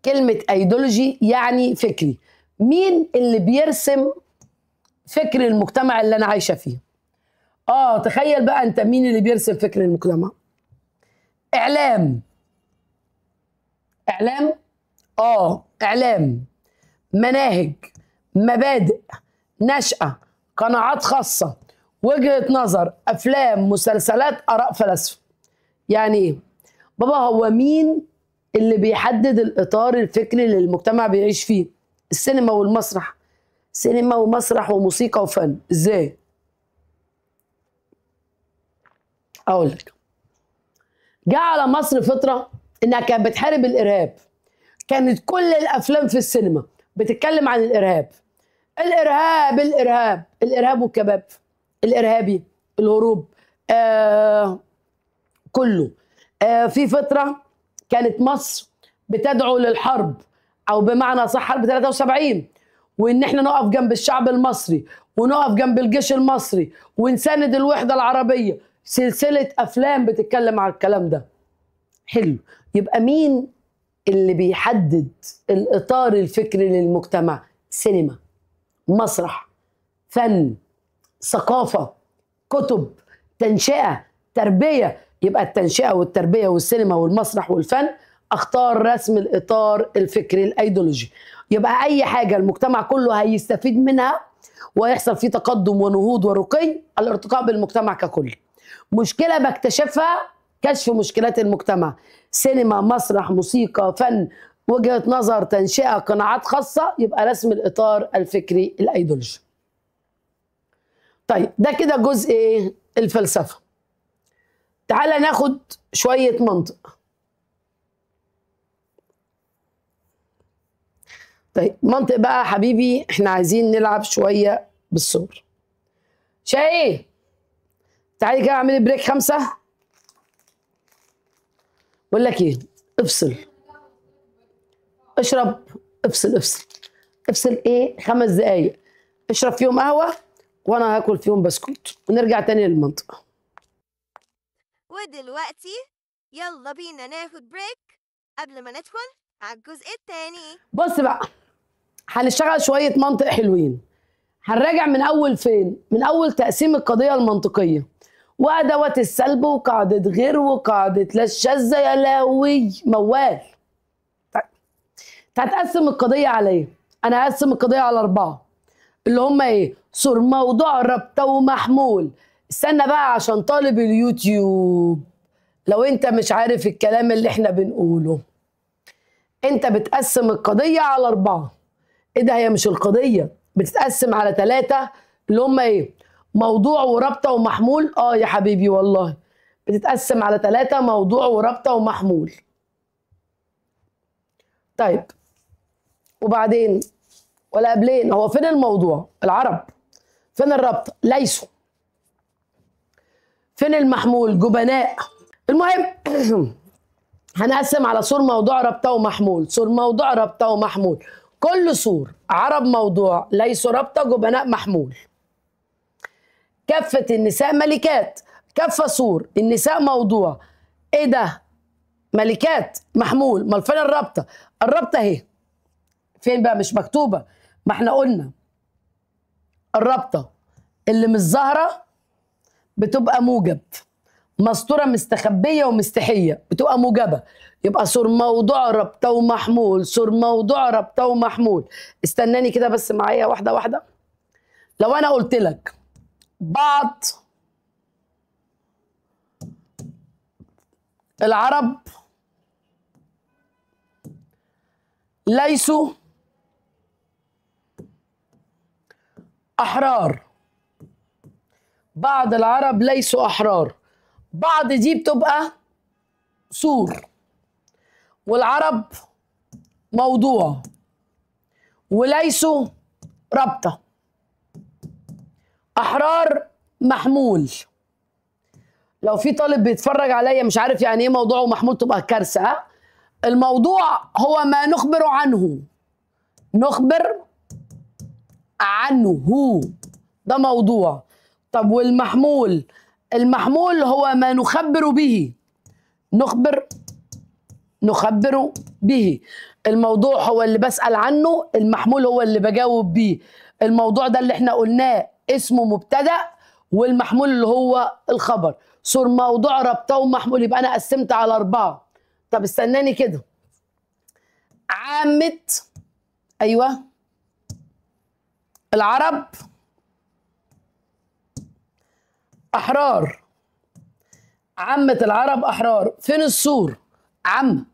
كلمه ايديولوجي يعني فكري. مين اللي بيرسم فكر المجتمع اللي انا عايشه فيه؟ تخيل بقى انت مين اللي بيرسم فكر المجتمع. اعلام. اعلام. اعلام. مناهج، مبادئ، نشأة، قناعات خاصة، وجهة نظر، افلام، مسلسلات، اراء فلاسفة. يعني ايه؟ بابا هو مين اللي بيحدد الاطار الفكري اللي المجتمع بيعيش فيه؟ السينما والمسرح. سينما ومسرح وموسيقى وفن. ازاي؟ اقول لك. جاء على مصر فترة انها كانت بتحارب الارهاب. كانت كل الافلام في السينما بتتكلم عن الارهاب. الارهاب الارهاب الارهاب والكباب، الارهابي، الهروب، كله. في فترة كانت مصر بتدعو للحرب، او بمعنى صح حرب 73، وان احنا نقف جنب الشعب المصري ونقف جنب الجيش المصري ونساند الوحدة العربية. سلسلة افلام بتتكلم على الكلام ده. حلو. يبقى مين اللي بيحدد الاطار الفكري للمجتمع؟ سينما، مسرح، فن، ثقافة، كتب، تنشئة، تربية. يبقى التنشئة والتربية والسينما والمسرح والفن. اختار رسم الاطار الفكري الايديولوجي. يبقى اي حاجة المجتمع كله هيستفيد منها ويحصل فيه تقدم ونهوض ورقي، الارتقاء بالمجتمع ككل. مشكلة بكتشفها، كشف مشكلات المجتمع. سينما، مسرح، موسيقى، فن، وجهة نظر، تنشئة، قناعات خاصة. يبقى رسم الإطار الفكري الأيديولوجي. طيب ده كده جزء ايه؟ الفلسفة. تعالى ناخد شوية منطق. طيب منطق بقى حبيبي، احنا عايزين نلعب شوية بالصور. ايه؟ تعالي كده اعملي بريك 5. بقول لك ايه؟ افصل، اشرب، افصل افصل. افصل ايه؟ 5 دقايق اشرب فيهم قهوة وانا هاكل فيهم بسكوت ونرجع تاني للمنطقة. ودلوقتي يلا بينا ناخد بريك قبل ما ندخل على الجزء التاني. بص بقى، هنشتغل شوية منطق حلوين. هنراجع من أول فين؟ من أول تقسيم القضية المنطقية وأدوات السلب وقاعدة غير وقاعدة لا الشاذة. يا لهوي موال. هتقسم القضية على إيه؟ أنا هقسم القضية على 4 اللي هم إيه؟ صور، موضوع، رابطة، ومحمول. استنى بقى عشان طالب اليوتيوب، لو أنت مش عارف الكلام اللي إحنا بنقوله. أنت بتقسم القضية على 4. إيه ده؟ هي مش القضية بتتقسم على 3 اللي هم إيه؟ موضوع ورابطة ومحمول. يا حبيبي والله بتتقسم على 3: موضوع ورابطة ومحمول. طيب وبعدين ولا قبلين؟ هو فين الموضوع؟ العرب. فين الرابطة؟ ليسوا. فين المحمول؟ جبناء. المهم هنقسم على صور، موضوع، رابطة ومحمول. صور، موضوع، رابطة ومحمول. كل صور: عرب موضوع، ليسوا رابطة، جبناء محمول. كافة النساء ملكات. كافة صور، النساء موضوع. ايه ده؟ ملكات محمول. امال فين الرابطة؟ الرابطة اهي. فين بقى؟ مش مكتوبة. ما احنا قلنا الرابطة اللي مش ظاهرة بتبقى موجب، مسطورة مستخبية ومستحية بتبقى موجبة. يبقى صور، موضوع، رابطة ومحمول. صور، موضوع، رابطة ومحمول. استناني كده بس معايا واحدة واحدة. لو أنا قلت لك بعض العرب ليسوا أحرار. بعض العرب ليسوا أحرار. بعض دي بتبقى سور، والعرب موضوع، وليسوا رابطة. أحرار محمول. لو في طالب بيتفرج عليا مش عارف يعني ايه موضوع ومحمول تبقى كارثة. الموضوع هو ما نخبر عنه. نخبر عنه ده موضوع. طب والمحمول؟ المحمول هو ما نخبر به. نخبر به. الموضوع هو اللي بسأل عنه، المحمول هو اللي بجاوب بيه. الموضوع ده اللي احنا قلناه اسمه مبتدأ، والمحمول اللي هو الخبر. صور موضوع رابطة ومحمول، يبقى أنا قسمت على 4. طب استناني كده. عامة، أيوه، العرب أحرار. عامة العرب أحرار. فين الصور؟ عامة.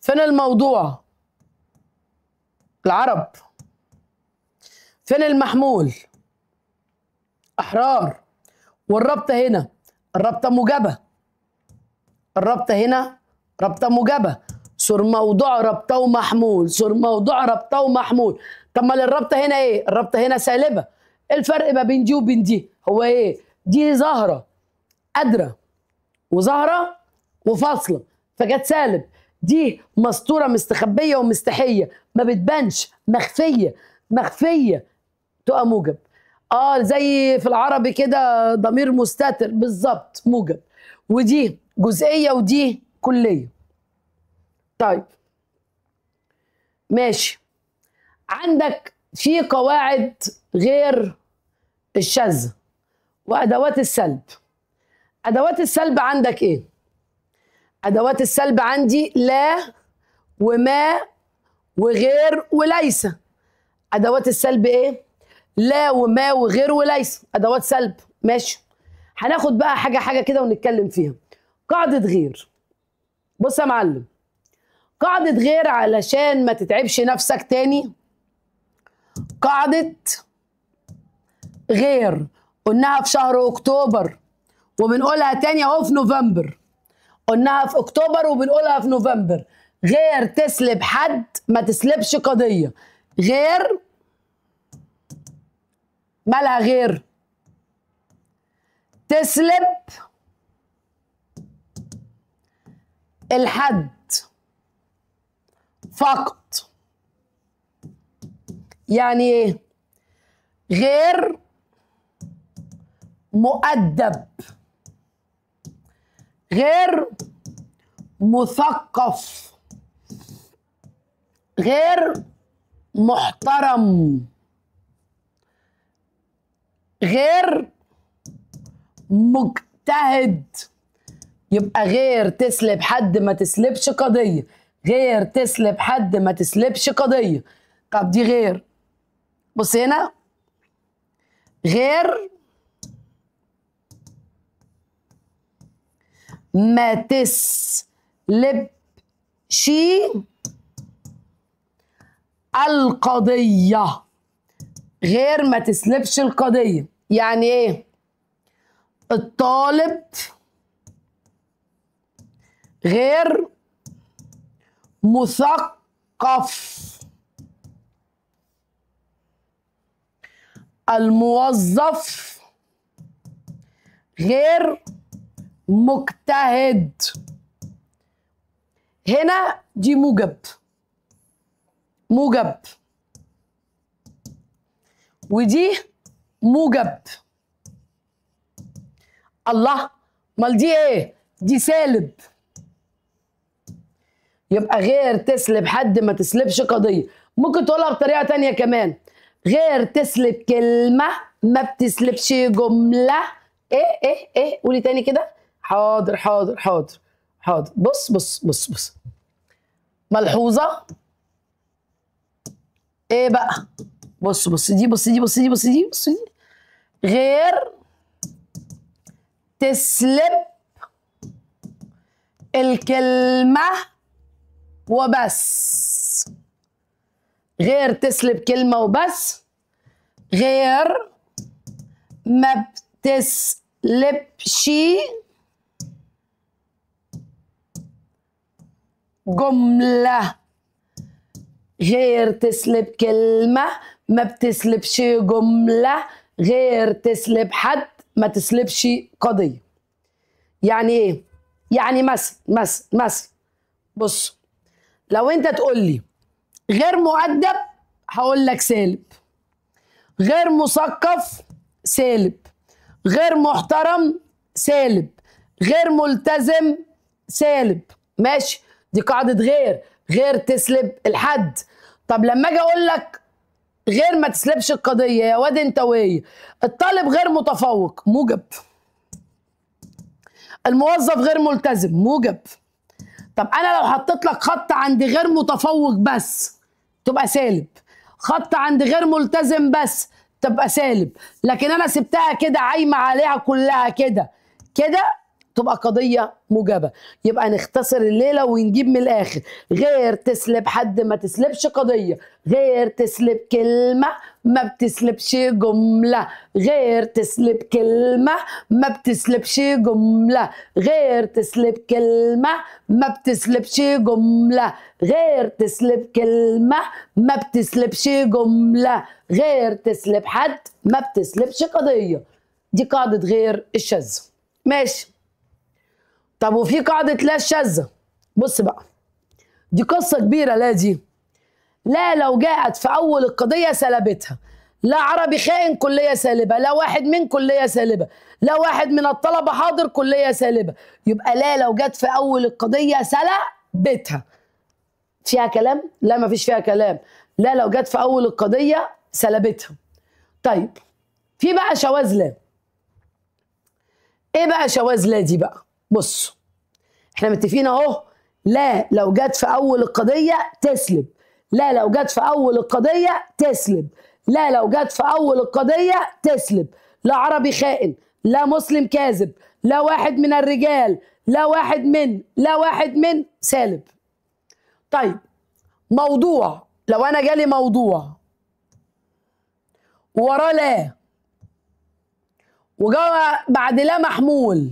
فين الموضوع؟ العرب. فين المحمول؟ أحرار. والرابطة هنا، الرابطة موجبة. الرابطة هنا رابطة موجبة. صور موضوع رابطة ومحمول. صور موضوع رابطة ومحمول. طب ما الرابطة هنا ايه؟ الرابطة هنا سالبة. الفرق ما بين دي وبين دي هو ايه؟ دي ظاهرة قادرة وظاهرة وفاصلة فجت سالب. دي مستورة مستخبية ومستحية، ما بتبانش، مخفية تبقى موجب. زي في العربي كده ضمير مستتر بالظبط موجب. ودي جزئية ودي كلية. طيب ماشي. عندك في قواعد غير الشاذة وأدوات السلب. أدوات السلب عندك إيه؟ أدوات السلب عندي لا وما وغير وليس. أدوات السلب إيه؟ لا وما وغير وليس. أدوات سلب. ماشي. هناخد بقى حاجة كده ونتكلم فيها. قاعدة غير. بص يا معلم، قاعدة غير علشان ما تتعبش نفسك تاني. قاعدة غير قلناها في شهر أكتوبر وبنقولها تاني أهو في نوفمبر. قلناها في أكتوبر وبنقولها في نوفمبر. غير تسلب حد، ما تسلبش قضية. غير مالها غير؟ تسلب الحد فقط. يعني ايه؟ غير مؤدب، غير مثقف، غير محترم، غير مجتهد. يبقى غير تسلب حد ما تسلبش قضية. غير تسلب حد ما تسلبش قضية. طب دي غير. بص هنا، غير ما تسلبش القضية. غير ما تسلبش القضية يعني ايه؟ الطالب غير مثقف. الموظف غير مجتهد. هنا دي موجب، ودي موجب. الله، امال دي ايه؟ دي سالب. يبقى غير تسلب حد ما تسلبش قضية. ممكن تقولها بطريقة تانية كمان. غير تسلب كلمة ما بتسلبش جملة. ايه قولي تاني كده. حاضر. بص ملحوظة. ايه بقى؟ بص دي. غير تسلب الكلمة وبس. غير تسلب كلمة وبس، غير ما بتسلبش جملة، غير تسلب كلمة ما بتسلبش جملة، غير تسلب حد ما تسلبش قضية. يعني ايه؟ يعني مثلا بص، لو انت تقول لي غير مؤدب هقول لك سالب، غير مثقف سالب، غير محترم سالب، غير ملتزم سالب. ماشي، دي قاعدة غير تسلب الحد. طب لما اجي اقول لك غير ما تسلبش القضية يا واد انت وهي، الطالب غير متفوق موجب، الموظف غير ملتزم موجب. طب انا لو حطيت لك خط عند غير متفوق بس تبقى سالب، خط عند غير ملتزم بس تبقى سالب، لكن انا سبتها كده عايمه عليها كلها كده تبقى قضيه موجبه. يبقى نختصر الليله ونجيب من الاخر: غير تسلب حد ما تسلبش قضيه، غير تسلب كلمه ما بتسلبش جمله، غير تسلب كلمه ما بتسلبش جمله، غير تسلب كلمه ما بتسلبش جمله، غير تسلب كلمه ما بتسلبش جمله، غير تسلب حد ما بتسلبش قضيه. دي قاعده غير الشاذة. ماشي. طب وفي قاعدة لا الشاذة. بص بقى، دي قصة كبيرة. لا دي لا لو جاءت في أول القضية سلبتها. لا عربي خائن كلية سالبة، لا واحد من كلية سالبة، لا واحد من الطلبة حاضر كلية سالبة. يبقى لا لو جت في أول القضية سلبتها. فيها كلام؟ لا مفيش فيها كلام. لا لو جت في أول القضية سلبتها. طيب في بقى شواذ لا. ايه بقى شواذ لا دي بقى؟ بص، احنا متفقين اهو، لا لو جت في اول القضيه تسلب، لا لو جت في اول القضيه تسلب، لا لو جت في اول القضيه تسلب. لا عربي خائن، لا مسلم كاذب، لا واحد من الرجال، لا واحد من سالب. طيب موضوع، لو انا جالي موضوع وراه لا وجوا بعد لا محمول،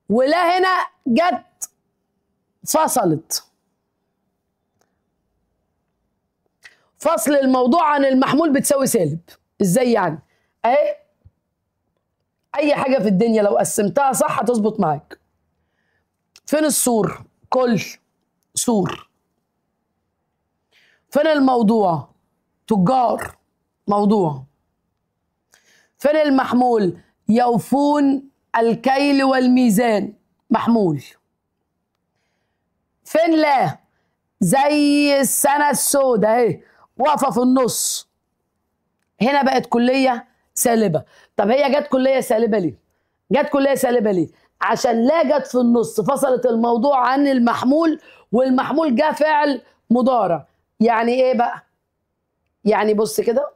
ولا هنا جت فصلت، فصل الموضوع عن المحمول بتساوي سالب. ازاي يعني؟ اهي اي حاجه في الدنيا لو قسمتها صح هتظبط معاك. فين السور؟ كل سور. فين الموضوع؟ تجار موضوع. فين المحمول؟ يوفون الكيل والميزان محمول. فين لا؟ زي السنة السوداء اهي واقفة في النص، هنا بقت كلية سالبة. طب هي جت كلية سالبة ليه؟ جت كلية سالبة ليه؟ عشان لا جت في النص فصلت الموضوع عن المحمول، والمحمول جه فعل مضارع. يعني ايه بقى؟ يعني بص كده،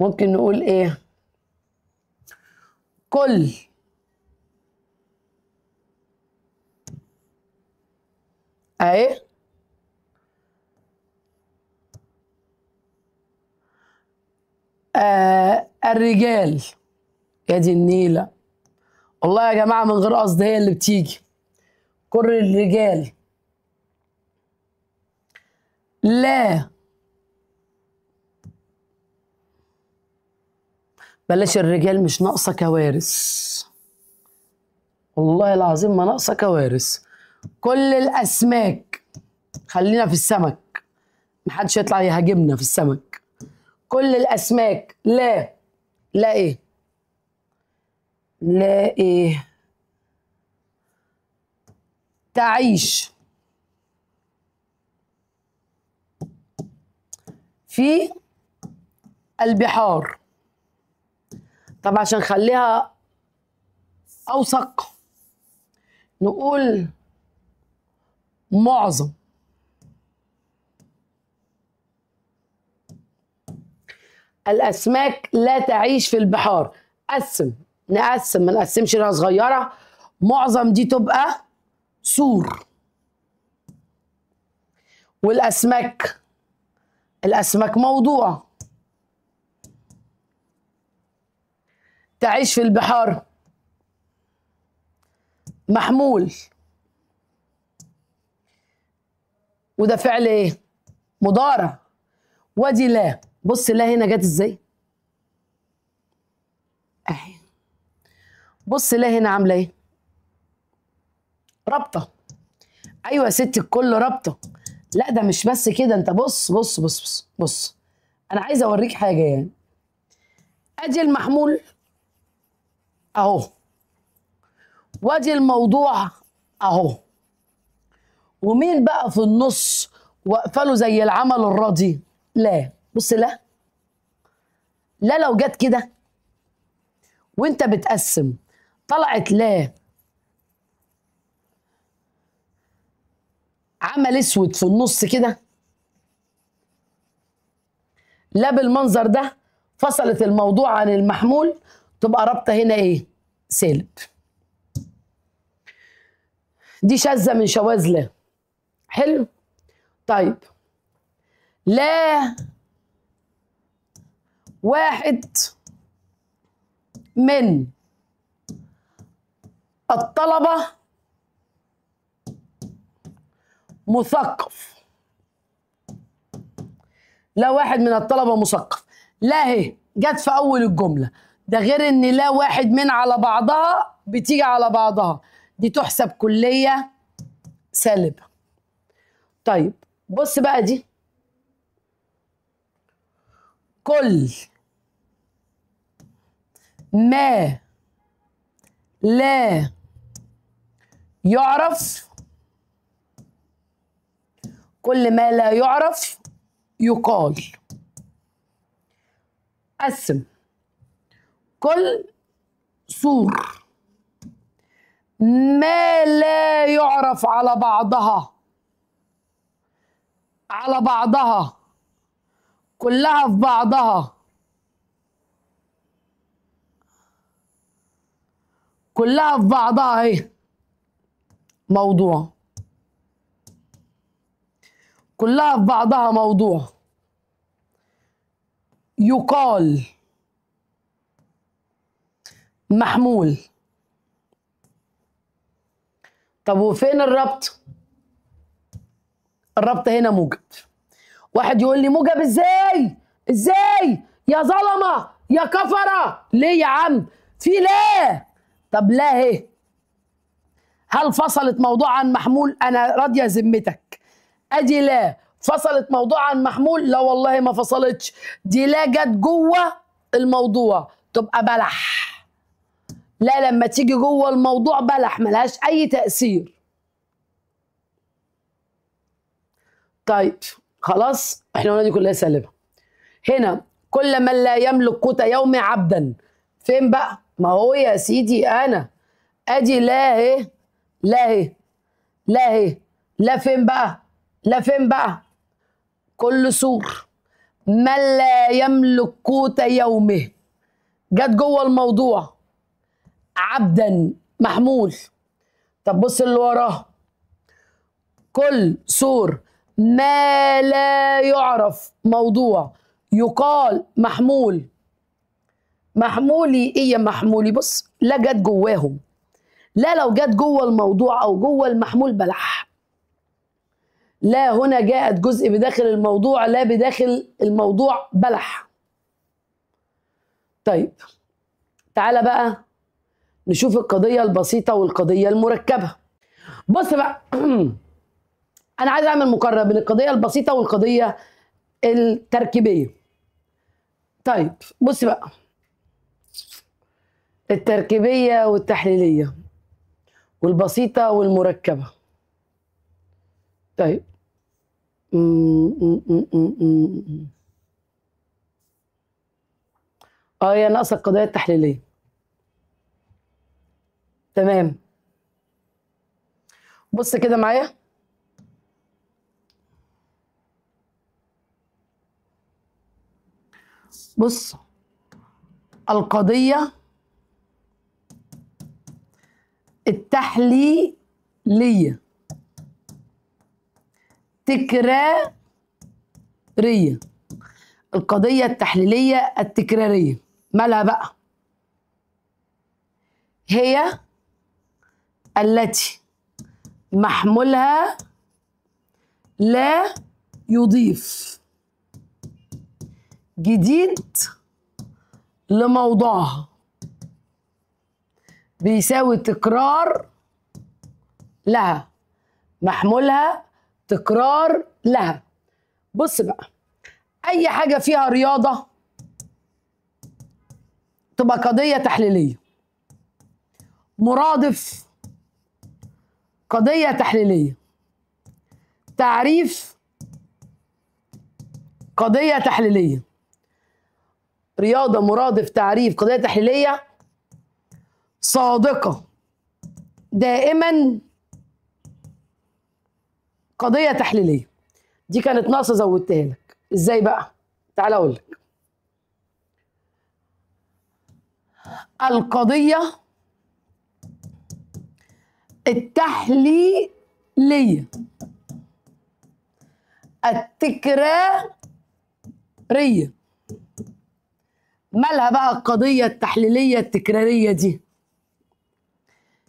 ممكن نقول ايه؟ كل اهي الرجال. يا دي النيلة، والله يا جماعة من غير قصد هي اللي بتيجي. كل الرجال لا، بلاش الرجال مش ناقصة كوارث، والله العظيم ما ناقصة كوارث. كل الأسماك، خلينا في السمك محدش يطلع يهاجمنا في السمك. كل الأسماك لا ايه؟ لا ايه؟ تعيش في البحار. طب عشان نخليها أوثق نقول معظم الأسماك لا تعيش في البحار. نقسم ما نقسمش لها صغيرة. معظم دي تبقى سور، والأسماك، الأسماك موضوع. تعيش في البحار محمول، وده فعل ايه؟ مضارع. وادي لا، بص لا هنا جت ازاي اهي، بص لا هنا عامله ايه؟ رابطه. ايوه يا ستي الكل رابطه. لا ده مش بس كده، انت بص بص بص بص بص، انا عايزه اوريك حاجه يعني. ادي المحمول اهو، وادي الموضوع اهو، ومين بقى في النص واقفه له زي العمل الراضي؟ لا. بص لا، لا لو جت كده وانت بتقسم طلعت لا عمل اسود في النص كده، لا بالمنظر ده، فصلت الموضوع عن المحمول، تبقى رابطه هنا ايه؟ سالب. دي شاذه من شواذ لا. حلو. طيب لا واحد من الطلبة مثقف. لا واحد من الطلبة مثقف، لا هي جت في أول الجملة، ده غير إن لا واحد من على بعضها بتيجي على بعضها، دي تحسب كلية سالبة. طيب بص بقى دي، كل ما لا يعرف، كل ما لا يعرف يقال. قسم كل سور ما لا يعرف على بعضها، على بعضها كلها في بعضها، كلها في بعضها اهي موضوع، كلها في بعضها موضوع يقال محمول. طب وفين الربط؟ الربط هنا موجب. واحد يقول لي موجب ازاي؟ ازاي يا ظلمه يا كفره؟ ليه يا عم؟ في لا. طب لا اهي، هل فصلت موضوع عن محمول؟ انا راضيه ذمتك، ادي لا فصلت موضوع عن محمول؟ لا والله ما فصلتش، دي لا جت جوه الموضوع تبقى بلح. لا لما تيجي جوه الموضوع بلح، ملهاش اي تأثير. طيب خلاص احنا قلنا دي كلها سالبه. هنا كل من لا يملك قوت يوم عبدا، فين بقى؟ ما هو يا سيدي انا ادي لا اهي، لا اهي، لا اهي، لا فين بقى؟ لا فين بقى؟ كل سور من لا يملك قوت يومه جت جوه الموضوع، عبدا محمول. طب بص اللي وراه، كل سور ما لا يعرف موضوع يقال محمول. محمولي ايه يا محمولي؟ بص لا جت جواهم، لا لو جت جوه الموضوع او جوه المحمول بلح. لا هنا جاءت جزء بداخل الموضوع، لا بداخل الموضوع بلح. طيب تعالى بقى نشوف القضية البسيطة والقضية المركبة. بص بقى أنا عايز أعمل مقارنة بين القضية البسيطة والقضية التركيبية. طيب بص بقى، التركيبية والتحليلية والبسيطة والمركبة. طيب هي ناقصة القضية التحليلية. تمام، بص كده معايا، بص القضية التحليلية التكرارية. القضية التحليلية التكرارية مالها بقى؟ هي التي محمولها لا يضيف جديد لموضوعها بيساوي تكرار لها. محمولها تكرار لها. بص بقى، اي حاجة فيها رياضة تبقى قضية تحليلية. مرادف قضية تحليلية. تعريف قضية تحليلية. رياضة مرادف تعريف قضية تحليلية صادقة دائما قضية تحليلية. دي كانت ناقصة زودتها لك. ازاي بقى؟ تعال اقول لك. القضية التحليلية التكرارية. مالها بقى القضية التحليلية التكرارية دي؟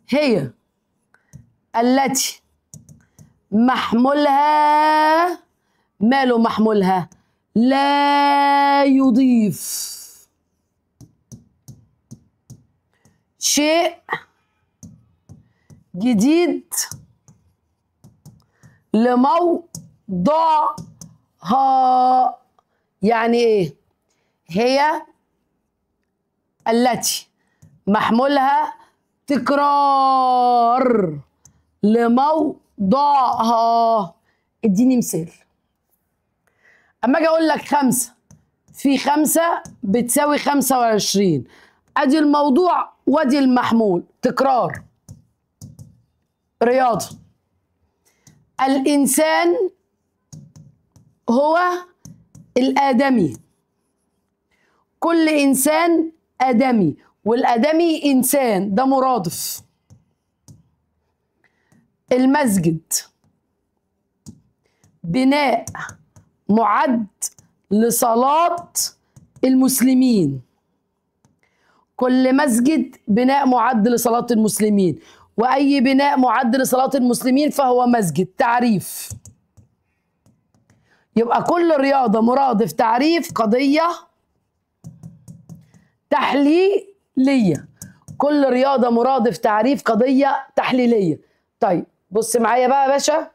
هي التي محمولها، ماله محمولها؟ لا يضيف شيء جديد لموضوعها. يعني ايه؟ هي التي محمولها تكرار لموضوعها. اديني مثال. اما اجي اقول لك 5 في 5 بتساوي 25. ادي الموضوع وادي المحمول. تكرار. رياضة. الإنسان هو الآدمي. كل إنسان آدمي، والآدمي إنسان، ده مرادف. المسجد بناء معد لصلاة المسلمين. كل مسجد بناء معد لصلاة المسلمين، وأي بناء معد لصلاة المسلمين فهو مسجد. تعريف. يبقى كل رياضة مرادف تعريف قضية تحليلية. كل رياضة مرادف تعريف قضية تحليلية. طيب بص معايا بقى يا باشا.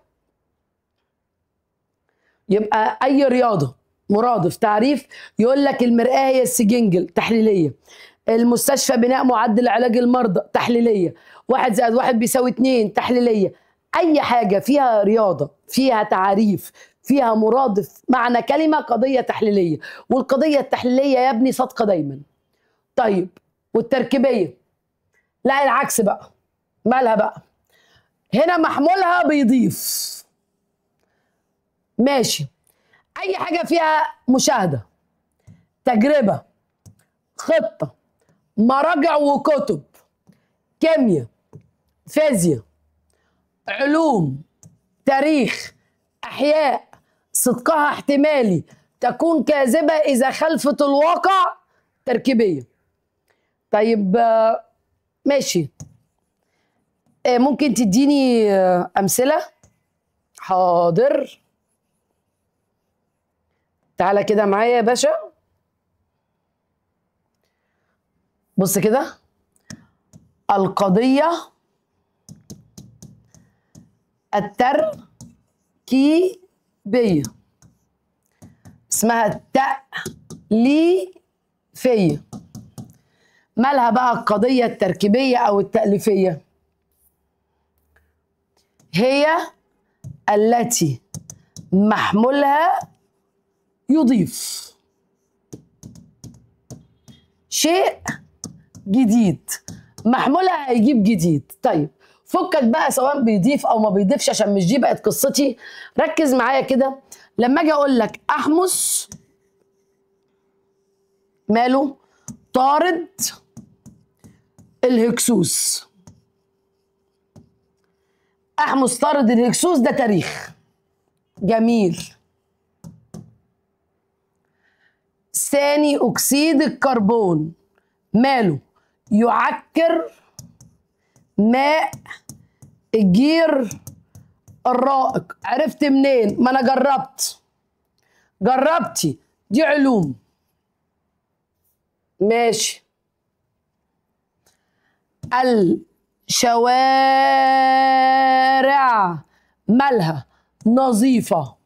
يبقى أي رياضة مرادف تعريف. يقول لك المرآة هي السجنجل. تحليلية. المستشفى بناء معدل علاج المرضى. تحليلية. 1 زائد 1 بيساوي 2. تحليلية. أي حاجة فيها رياضة فيها تعريف فيها مرادف معنى كلمة قضية تحليلية. والقضية التحليلية يا ابني صادقة دايما. طيب والتركيبية؟ لا العكس بقى. مالها بقى؟ هنا محمولها بيضيف. ماشي. أي حاجة فيها مشاهدة، تجربة، خطة، مراجع وكتب، كيمياء، فيزياء، علوم، تاريخ، أحياء، صدقها احتمالي، تكون كاذبة إذا خلفت الواقع. تركيبية. طيب ماشي. ممكن تديني أمثلة؟ حاضر. تعالى كده معايا يا باشا. بص كده. القضية التركيبية اسمها التأليفية. مالها بقى القضية التركيبية أو التأليفية؟ هي التي محمولها يضيف شيء جديد. محمولها هيجيب جديد. طيب فكك بقى سواء بيضيف او ما بيضيفش عشان مش دي بقت قصتي. ركز معايا كده. لما اجي اقول لك احمس ماله طارد الهكسوس. احمس طارد الهكسوس ده تاريخ. جميل. ثاني أكسيد الكربون ماله؟ يعكر ماء الجير الرائق. عرفت منين؟ ما أنا جربتي دي علوم. ماشي. الشوارع مالها؟ نظيفة.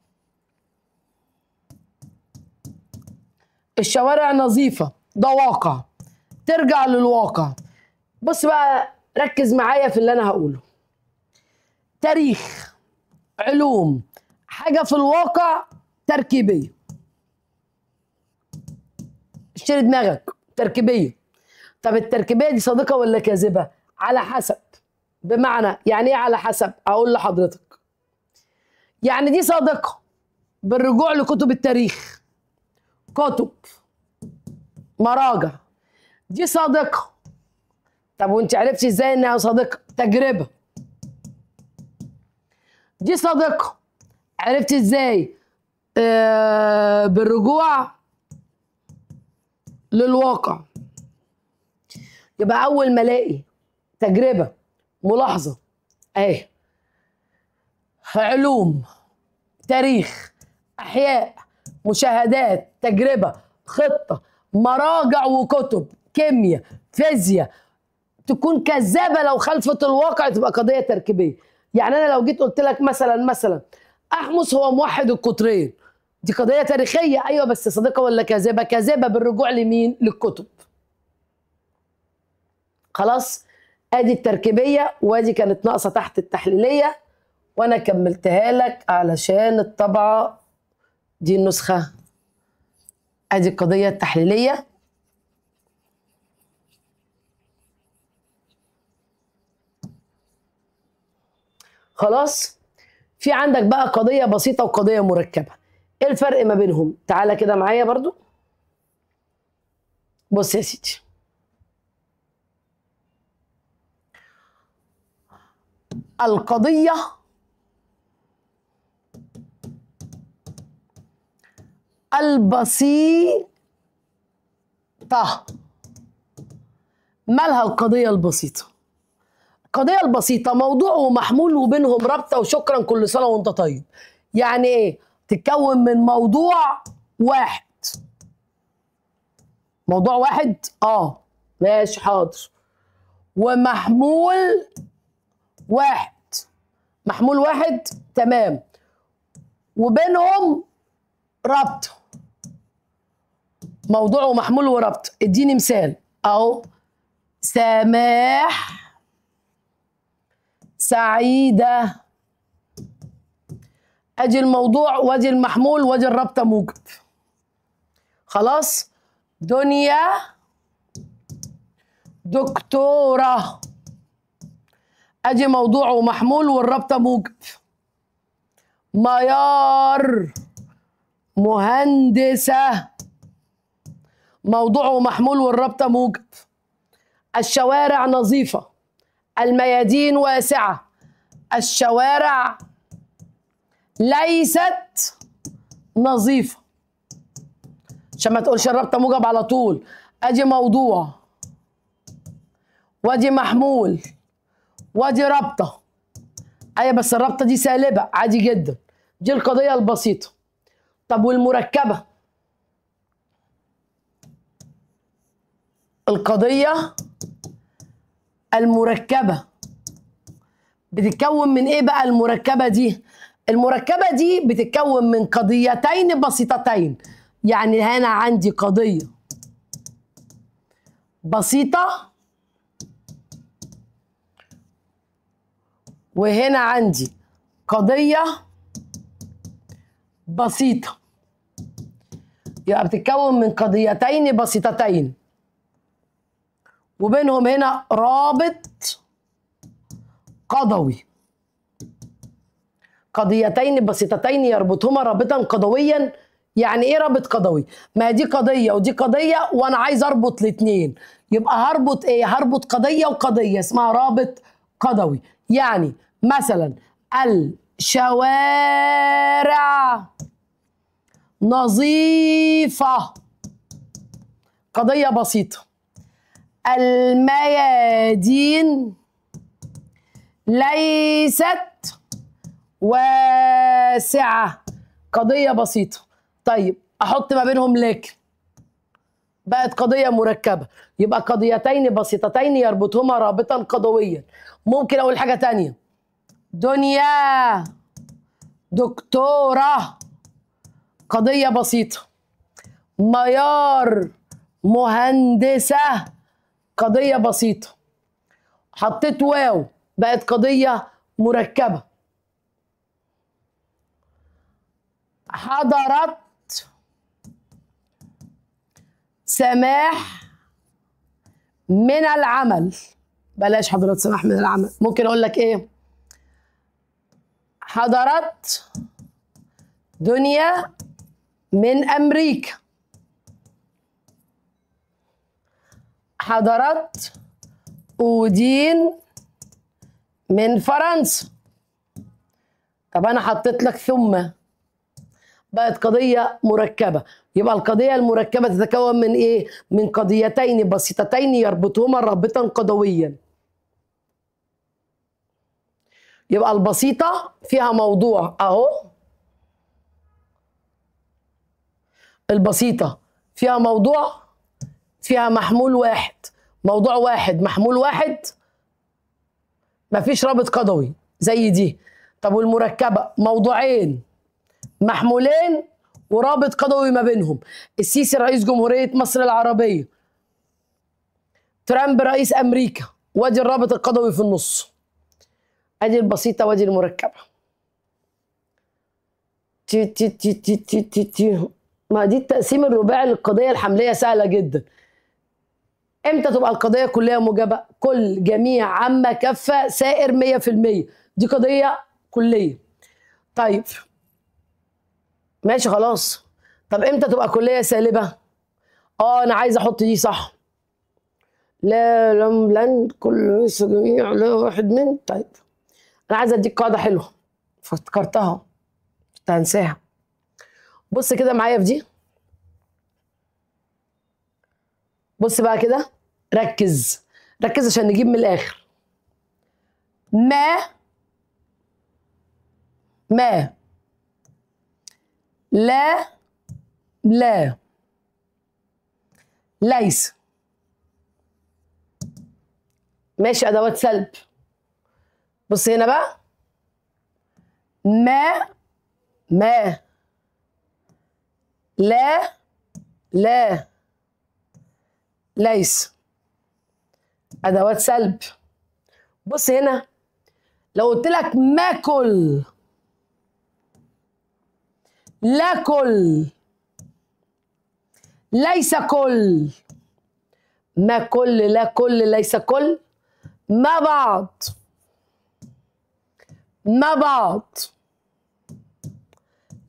الشوارع نظيفة، ده واقع. ترجع للواقع. بص بقى، ركز معايا في اللي أنا هقوله. تاريخ، علوم، حاجة في الواقع تركيبية. اشتري دماغك، تركيبية. طب التركيبية دي صادقة ولا كاذبة؟ على حسب. بمعنى يعني ايه على حسب؟ اقول لحضرتك. يعني دي صادقة بالرجوع لكتب التاريخ، كتب، مراجع. دي صادقة. طب وانت عرفتي ازاي انها صادقة؟ تجربة. دي صادقة. عرفتي ازاي؟ بالرجوع للواقع. يبقى اول ما الاقي تجربة، ملاحظة اهي، علوم، تاريخ، احياء، مشاهدات، تجربة، خطة، مراجع وكتب، كيمياء، فيزياء، تكون كذابة لو خلفت الواقع تبقى قضية تركيبية. يعني انا لو جيت قلت لك مثلا احمس هو موحد القطرين، دي قضية تاريخية. ايوه بس صادقة ولا كاذبة؟ كاذبة بالرجوع لمين؟ للكتب. خلاص. ادي التركيبية، وادي كانت ناقصة تحت التحليلية، وانا كملتها لك علشان الطبعة دي النسخة. ادي القضية التحليلية. خلاص. في عندك بقى قضية بسيطة وقضية مركبة. ايه الفرق ما بينهم؟ تعالى كده معايا برضو. بص يا سيدي، القضية البسيطة مالها؟ القضية البسيطة. القضية البسيطة موضوع ومحمول وبينهم رابطة وشكرا كل سنة وانت طيب. يعني ايه؟ تتكون من موضوع واحد. موضوع واحد؟ ماشي حاضر. ومحمول واحد. محمول واحد، تمام. وبينهم ربط. موضوع ومحمول وربط. اديني مثال اهو. سماح سعيدة. ادي الموضوع وادي المحمول وادي الرابطة موجب. خلاص. دنيا دكتورة. ادي موضوع ومحمول والرابطة موجب. ميار مهندسة. موضوع ومحمول والرابطة موجب. الشوارع نظيفة. الميادين واسعة. الشوارع ليست نظيفة. عشان ما تقولش الرابطة موجب على طول. ادي موضوع وادي محمول وادي رابطة. ايوه بس الرابطة دي سالبة عادي جدا. دي القضية البسيطة. طب والمركبة؟ القضية المركبة بتتكون من ايه بقى المركبة دي؟ المركبة دي بتتكون من قضيتين بسيطتين. يعني هنا عندي قضية بسيطة وهنا عندي قضية بسيطة. يبقى بتتكون من قضيتين بسيطتين وبينهم هنا رابط قضوي. قضيتين بسيطتين يربطهما رابطا قضويا. يعني ايه رابط قضوي؟ ما دي قضية ودي قضية وانا عايز اربط الاثنين. يبقى هربط ايه؟ هربط قضية وقضية اسمها رابط قضوي. يعني مثلا شوارع نظيفة، قضية بسيطة. الميادين ليست واسعة، قضية بسيطة. طيب أحط ما بينهم لكن، بقت قضية مركبة، يبقى قضيتين بسيطتين يربطهما رابطا قضويا. ممكن أقول حاجة تانية، دنيا دكتورة، قضية بسيطة. ميار مهندسة، قضية بسيطة. حطيت واو، بقت قضية مركبة. حضرت سماح من العمل، بلاش حضرت سماح من العمل، ممكن اقول لك ايه، حضرت دنيا من امريكا، حضرت اودين من فرنسا. طب انا حطيت لك ثم، بقت قضية مركبة. يبقى القضية المركبة تتكون من ايه؟ من قضيتين بسيطتين يربطهما رابطا قضويا. يبقى البسيطة فيها موضوع اهو، البسيطة فيها موضوع، فيها محمول واحد، موضوع واحد محمول واحد، مفيش رابط قضوي زي دي. طب والمركبة موضوعين محمولين ورابط قضوي ما بينهم. السيسي رئيس جمهورية مصر العربية، ترامب رئيس أمريكا، وادي الرابط القضوي في النص. ادي البسيطة وادي المركبة. تي تي تي تي تي تي تي. ما دي التقسيم الرباعي للقضية الحملية، سهلة جدا. امتى تبقى القضية كلية موجبة؟ كل، جميع، عامة، كافة، سائر، 100%، دي قضية كلية. طيب ماشي خلاص. طب امتى تبقى كلية سالبة؟ انا عايز احط دي صح. لا لن كل ليس جميع لا واحد من. طيب انا عايز اديك قاعدة حلوة فافتكرتها كنت هنساها. بص كده معايا في دي، بص بقى كده، ركز ركز عشان نجيب من الاخر. ما لا ليس، ماشي، ادوات سلب. بص هنا بقى، ما لا ليس، ادوات سلب. بص هنا، لو قلت لك ما كل، لا كل، ليس كل، ما كل، لا كل، ليس كل، ما بعض، ما بعض،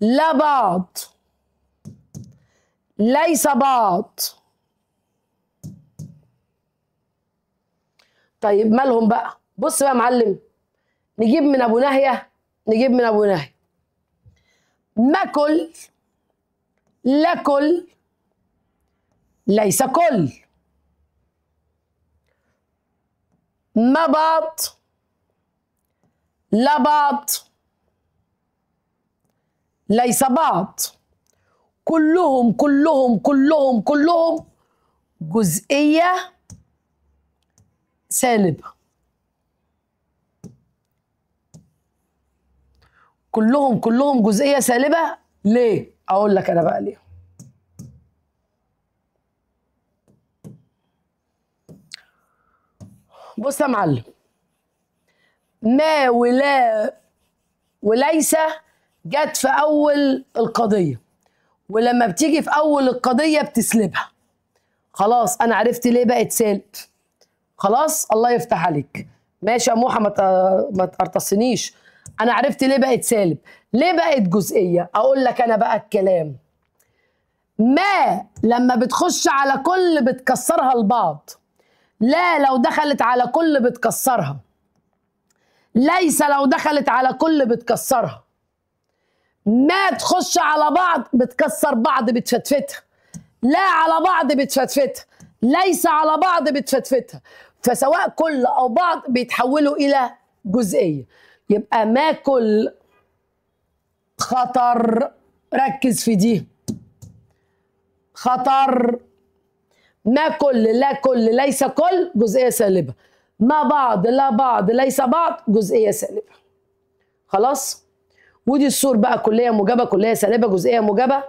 لا بعض، ليس بعض. طيب مالهم بقى؟ بص بقى يا معلم، نجيب من ابو ناهيه، نجيب من ابو ناهيه. ما كل، لا كل، ليس كل، ما بعض، لا بعض، ليس بعض. كلهم كلهم كلهم كلهم جزئية سالبة. كلهم كلهم جزئية سالبة. ليه؟ أقول لك أنا بقى ليه. بص يا معلم، ما ولا وليس جت في أول القضية، ولما بتيجي في أول القضية بتسلبها. خلاص أنا عرفت ليه بقت سالب. خلاص الله يفتح عليك. ماشي يا موحى، ما تقرطصنيش. أنا عرفت ليه بقت سالب، ليه بقت جزئية. أقول لك أنا بقى الكلام. ما لما بتخش على كل بتكسرها لبعض، لا لو دخلت على كل بتكسرها، ليس لو دخلت على كل بتكسرها. ما تخش على بعض بتكسر بعض بتفتفتها. لا على بعض بتفتفتها. ليس على بعض بتفتفتها. فسواء كل أو بعض بيتحولوا إلى جزئية. يبقى ما كل خطر، ركز في دي، خطر. ما كل، لا كل، ليس كل، جزئية سالبة. ما بعض، لا بعض، ليس بعض، جزئية سالبة. خلاص؟ ودي الصور بقى، كلية موجبة، كلية سالبة، جزئية موجبة.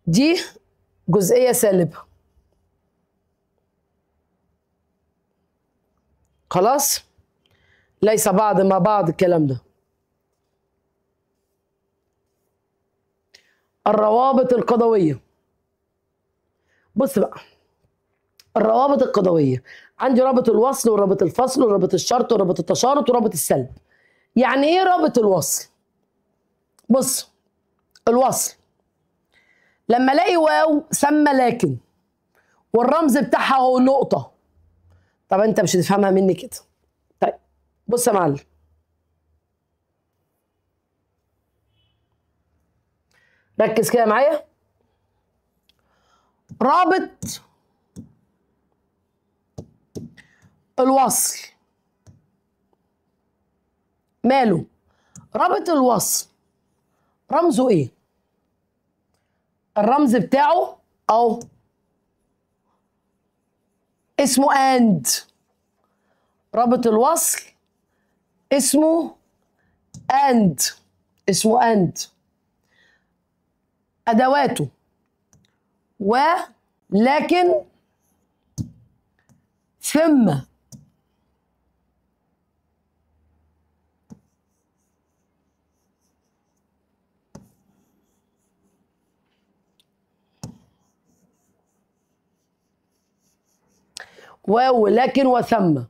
دي جزئية سالبة. خلاص؟ ليس بعض، ما بعض، الكلام ده. الروابط القضوية. بص بقى، الروابط القضوية عندي رابط الوصل ورابط الفصل ورابط الشرط ورابط التشارط ورابط السلب. يعني ايه رابط الوصل؟ بص، الوصل لما الاقي واو سمى لكن والرمز بتاعها هو نقطة. طب انت مش هتفهمها مني كده. طيب بص يا معلم، ركز كده معايا. رابط الوصل ماله؟ رابط الوصل رمزه ايه؟ الرمز بتاعه او اسمه اند. رابط الوصل اسمه اند، اسمه اند. ادواته ولكن ثم. واو ولكن وثم،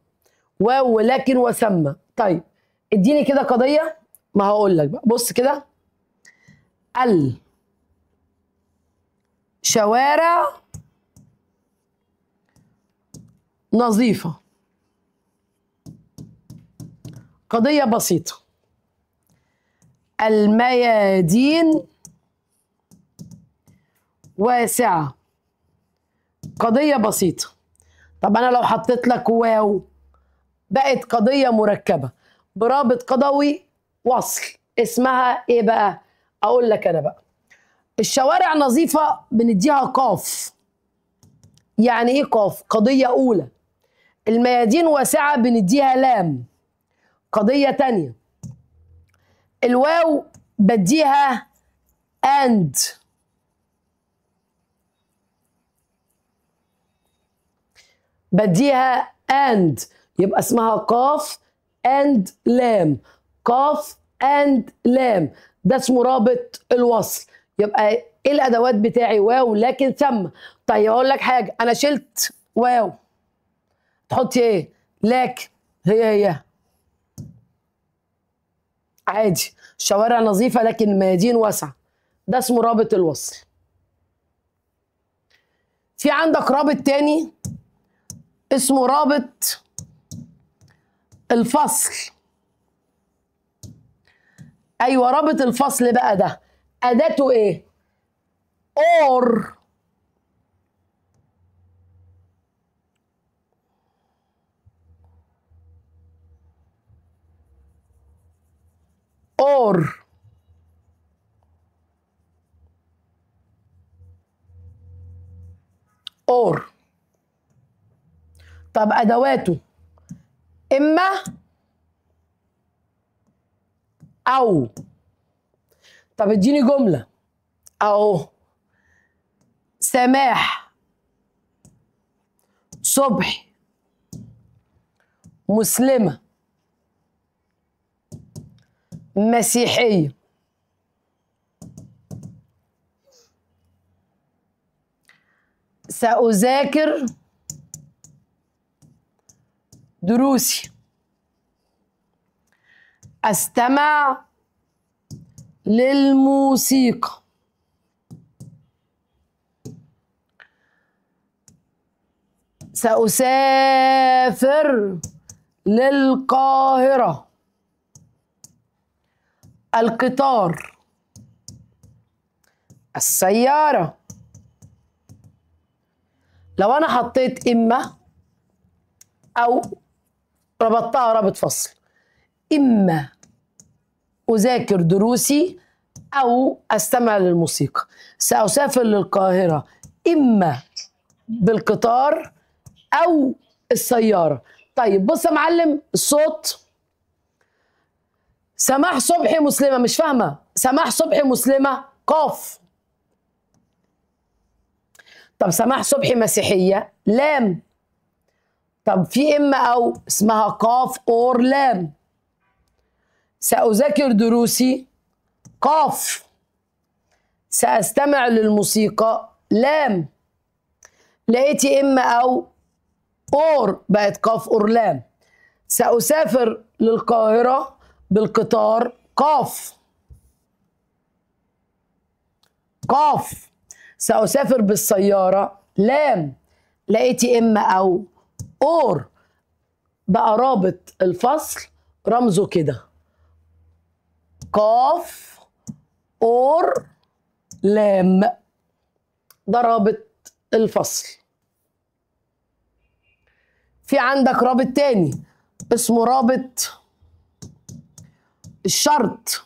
واو ولكن وثم. طيب اديني كده قضية. ما هقول لك بقى، بص كده. الشوارع نظيفة. قضية بسيطة. الميادين واسعة. قضية بسيطة. طب أنا لو حطيت لك واو بقت قضية مركبة برابط قضوي وصل. اسمها إيه بقى؟ أقول لك أنا بقى. الشوارع نظيفة بنديها قاف. يعني إيه قاف؟ قضية أولى. الميادين واسعة بنديها لام، قضية تانية. الواو بديها أند، بديها أند، يبقى اسمها قاف أند لام. قاف أند لام، ده اسمه رابط الوصل. يبقى ايه الأدوات بتاعي؟ واو لكن ثم. طيب أقول لك حاجة، أنا شلت واو تحطي ايه؟ لكن هي عادي. الشوارع نظيفة لكن الميادين واسعة، ده اسمه رابط الوصل. في عندك رابط تاني اسمه رابط الفصل. ايوه رابط الفصل بقى ده اداته ايه؟ اور. اور اور. طب ادواته اما او. طب اديني جملة اهو. سماح، صبحي، مسلمة، مسيحية، سأذاكر دروسي، أستمع للموسيقى، سأسافر للقاهرة، القطار، السيارة. لو أنا حطيت إما أو ربطتها رابط فصل، إما أذاكر دروسي أو أستمع للموسيقى. سأسافر للقاهرة إما بالقطار أو السيارة. طيب بص يا معلم الصوت. سماح صبحي مسلمة، مش فاهمة. سماح صبحي مسلمة قاف. طب سماح صبحي مسيحية لام. طب في إما أو اسمها قاف أور لام. سأذاكر دروسي قاف. سأستمع للموسيقى لام. لقيتي إما أو أور بقت قاف أور لام. سأسافر للقاهرة بالقطار قاف. قاف. سأسافر بالسيارة لام. لقيتي إما أو أور بقى رابط الفصل رمزه كده قاف أور لام. ده رابط الفصل. في عندك رابط تاني اسمه رابط الشرط.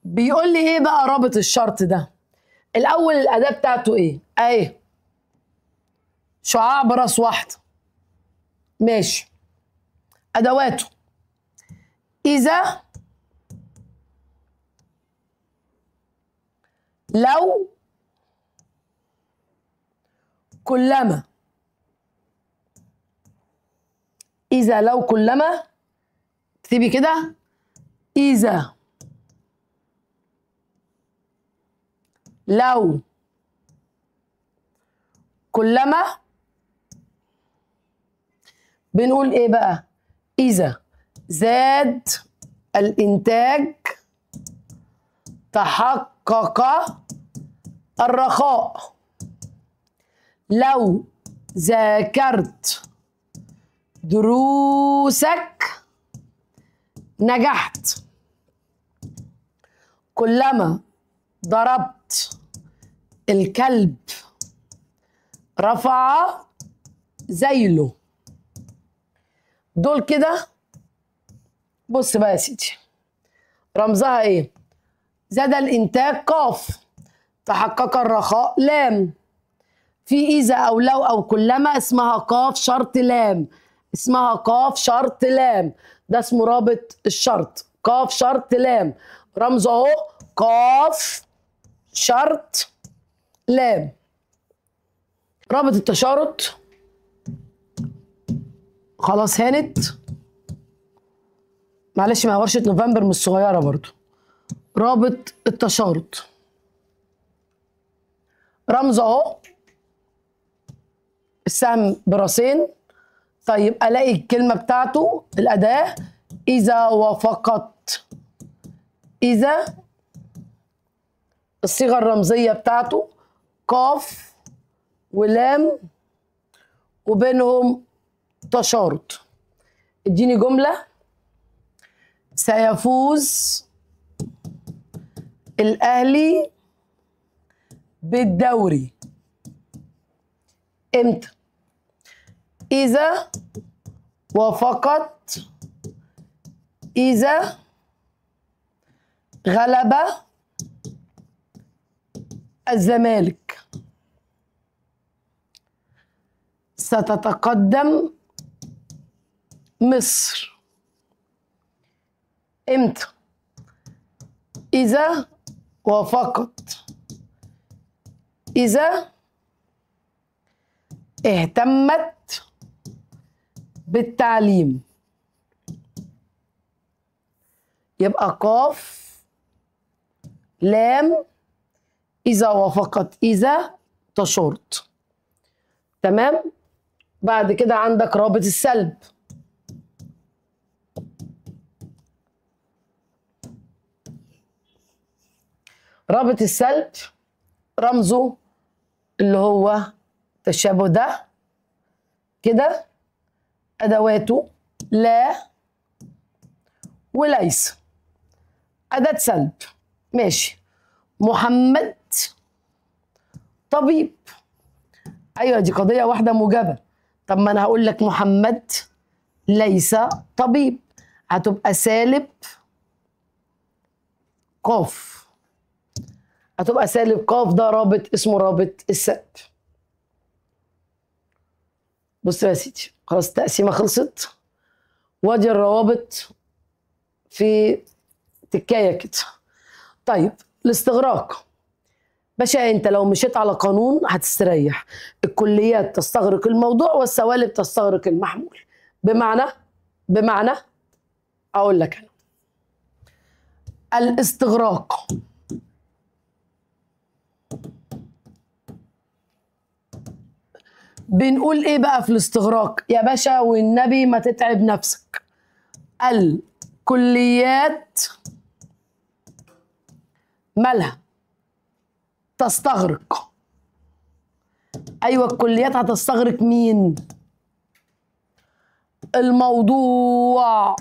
بيقول لي ايه بقى رابط الشرط ده؟ الاول الاداه بتاعته ايه؟ اهي شعاع براس واحده. ماشي. ادواته اذا، لو، كلما. إذا لو كلما. اكتبي كده إذا لو كلما. بنقول إيه بقى؟ إذا زاد الإنتاج تحقق الرخاء. لو ذاكرت دروسك نجحت. كلما ضربت الكلب رفع ذيله. دول كده. بص بقى يا سيدي رمزها ايه؟ زاد الانتاج قاف. تحقق الرخاء لام. في إذا أو لو أو كلما اسمها قاف شرط لام. اسمها قاف شرط لام. ده اسمه رابط الشرط. قاف شرط لام. رمزه اهو قاف شرط لام. رابط التشارط خلاص هانت. معلش مع ورشة نوفمبر مش صغيرة برضو. رابط التشارط رمزه اهو السهم براسين. طيب الاقي الكلمه بتاعته الاداه اذا وفقط. اذا الصيغه الرمزيه بتاعته قاف ولام وبينهم تشارط. اديني جمله. سيفوز الاهلي بالدوري. امتى؟ إذا وفقط. إذا غلب الزمالك. ستتقدم مصر. امتى؟ إذا وفقط. إذا اهتمت بالتعليم. يبقى قاف لام إذا وفقط. إذا تشرط. تمام. بعد كده عندك رابط السلب. رابط السلب رمزه اللي هو التشابه ده كده. أدواته لا وليس أداة سلب. ماشي. محمد طبيب. أيوة دي قضية واحدة موجبة. طب ما أنا هقول لك محمد ليس طبيب، هتبقى سالب قاف. هتبقى سالب قاف، ده رابط اسمه رابط السلب. بص يا سيدي، خلاص التقسيمة خلصت، وادي الروابط في تكاية كده. طيب الاستغراق باشا، انت لو مشيت على قانون هتستريح. الكليات تستغرق الموضوع والسوالب تستغرق المحمول. بمعنى اقول لك انا الاستغراق بنقول ايه بقى في الاستغراق يا باشا؟ والنبي ما تتعب نفسك. الكليات مالها؟ تستغرق. ايوه الكليات هتستغرق مين؟ الموضوع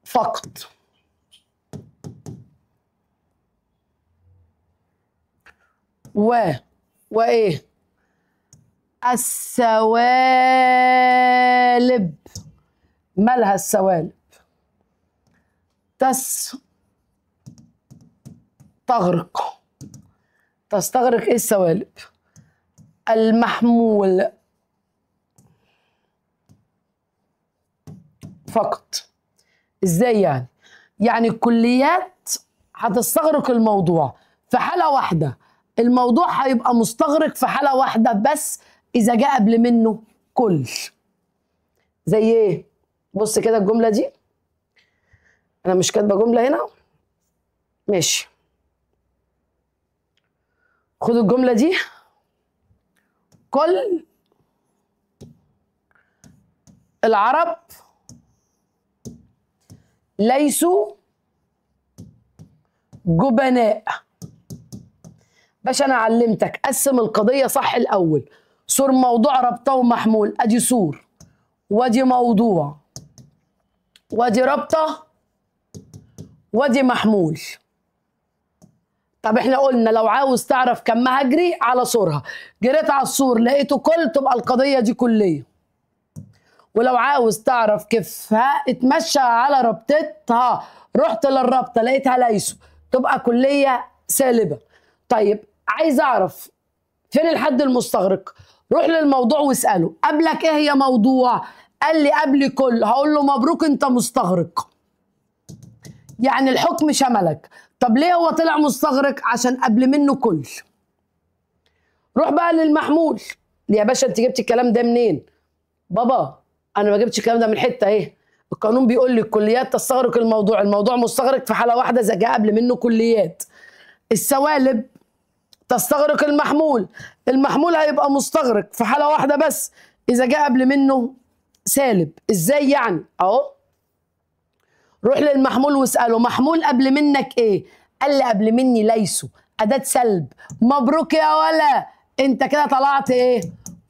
فقط. وايه؟ السوالب مالها؟ السوالب تستغرق ايه السوالب؟ المحمول فقط. ازاي يعني؟ يعني الكليات هتستغرق الموضوع في حالة واحدة، الموضوع هيبقى مستغرق في حالة واحدة بس إذا جاء قبل منه كل. زي ايه؟ بص كده الجملة دي، أنا مش كاتبة جملة هنا، ماشي، خد الجملة دي. كل العرب ليسوا جبناء. باشا أنا علمتك قسم القضية صح الأول. صور موضوع رابطة ومحمول، أدي صور وأدي موضوع وأدي رابطة وأدي محمول. طب احنا قلنا لو عاوز تعرف كمها اجري على صورها، جريت على الصور لقيته كل، تبقى القضية دي كلية. ولو عاوز تعرف كيف اتمشى على رابطتها، رحت للرابطة لقيتها ليسوا، تبقى كلية سالبة. طيب عايز اعرف فين الحد المستغرق، روح للموضوع واسأله قبلك ايه هي موضوع، قال لي قبلي كل، هقول له مبروك انت مستغرق، يعني الحكم شملك. طب ليه هو طلع مستغرق؟ عشان قبل منه كل. روح بقى للمحمول. يا باشا انت جبت الكلام ده منين؟ بابا انا ما جبتش الكلام ده من حته اهي، القانون بيقول لي الكليات تستغرق الموضوع، الموضوع مستغرق في حاله واحده اذا جاء قبل منه كليات. السوالب تستغرق المحمول، المحمول هيبقى مستغرق في حاله واحده بس اذا جاء قبل منه سالب. ازاي يعني؟ اهو روح للمحمول واساله محمول قبل منك ايه؟ قال لي قبل مني ليسوا، اداه سلب. مبروك يا ولا، انت كده طلعت ايه؟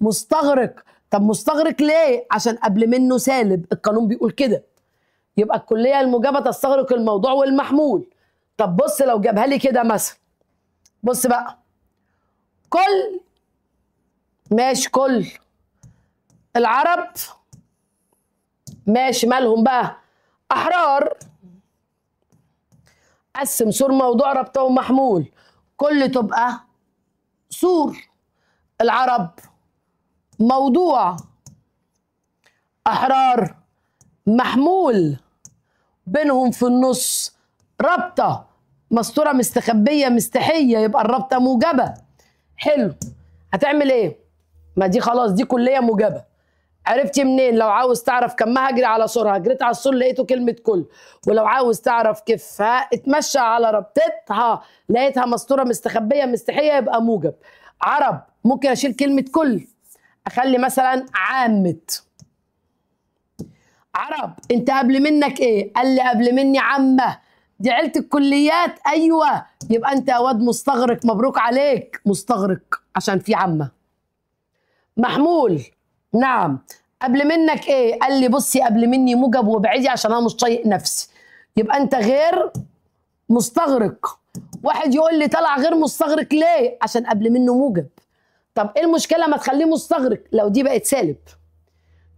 مستغرق. طب مستغرق ليه؟ عشان قبل منه سالب، القانون بيقول كده. يبقى الكليه الموجبه تستغرق الموضوع والمحمول. طب بص لو جابها لي كده مثلا، بص بقى، كل ماشي، كل العرب ماشي، مالهم بقى؟ احرار. قسم صور موضوع رابطه ومحمول، كل تبقى صور، العرب موضوع، احرار محمول، بينهم في النص رابطه مستوره مستخبيه مستحيه، يبقى الرابطه موجبه. حلو، هتعمل ايه؟ ما دي خلاص دي كليه موجبه. عرفتي منين؟ لو عاوز تعرف كمها اجري على صورها، جريت على الصور لقيته كلمه كل. ولو عاوز تعرف كيفها اتمشى على رابطتها لقيتها مستوره مستخبيه مستحيه، يبقى موجب. عرب ممكن اشيل كلمه كل، اخلي مثلا عامه. عرب انت قبل منك ايه؟ قال لي قبل مني عامه، دي عيله الكليات. ايوه يبقى انت يا واد مستغرق، مبروك عليك مستغرق عشان في عامه. محمول نعم، قبل منك ايه؟ قال لي بصي قبل مني موجب وابعدي عشان انا مش طايق نفسي. يبقى انت غير مستغرق. واحد يقول لي طلع غير مستغرق ليه؟ عشان قبل منه موجب. طب ايه المشكله ما تخليه مستغرق لو دي بقت سالب؟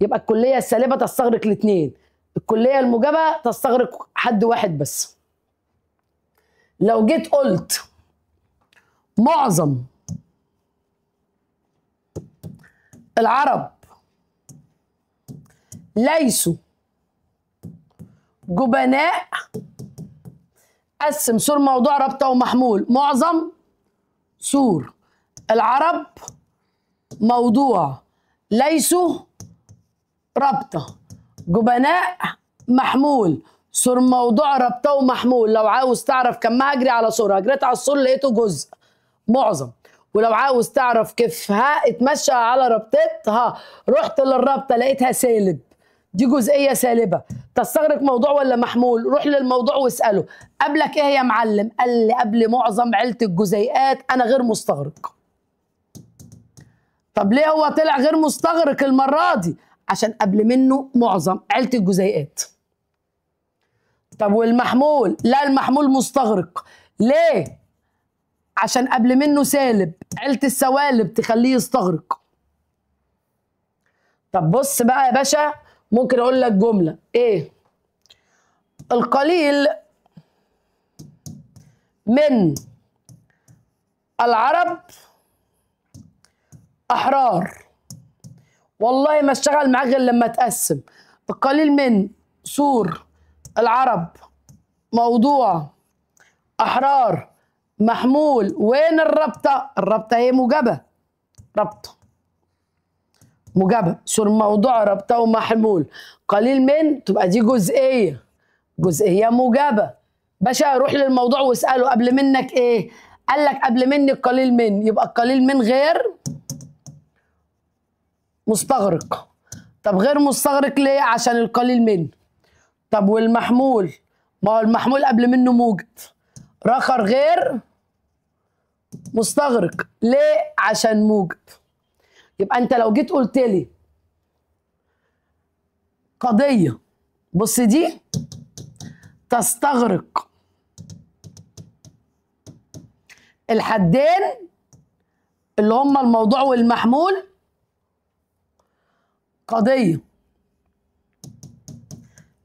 يبقى الكليه السالبه تستغرق الاثنين، الكليه الموجبه تستغرق حد واحد بس. لو جيت قلت معظم العرب ليسوا جبناء، قسم سور موضوع رابطه ومحمول. معظم سور العرب موضوع ليسوا رابطه، جبناء محمول، سور موضوع رابطه ومحمول. لو عاوز تعرف كم ما اجري على سور، اجريت على السور لقيته جزء معظم. ولو عاوز تعرف كيف اتمشى على رابطتها، رحت للرابطه لقيتها سالب، دي جزئيه سالبه. تستغرق موضوع ولا محمول؟ روح للموضوع واساله قبلك ايه يا معلم؟ قال لي قبل معظم عيله الجزيئات انا غير مستغرق. طب ليه هو طلع غير مستغرق المره دي؟ عشان قبل منه معظم عيله الجزيئات. طب والمحمول؟ لا المحمول مستغرق. ليه؟ عشان قبل منه سالب، عيله السوالب تخليه يستغرق. طب بص بقى يا باشا، ممكن اقول لك جمله ايه؟ القليل من العرب احرار. والله ما اشتغل معاك غير لما تقسم. القليل من سور العرب موضوع احرار محمول. وين الرابطه؟ الرابطه هي موجبه، رابطه موجبه، سور موضوع رابطه ومحمول. قليل من تبقى دي جزئيه، جزئيه موجبه. باشا روح للموضوع واساله قبل منك ايه؟ قال لك قبل مني القليل من، يبقى القليل من غير مستغرق. طب غير مستغرق ليه؟ عشان القليل من. طب والمحمول؟ ما هو المحمول قبل منه موجب، رخر غير مستغرق. ليه؟ عشان موجب. يبقى انت لو جيت قلت لي قضيه، بص دي تستغرق الحدين اللي هما الموضوع والمحمول، قضيه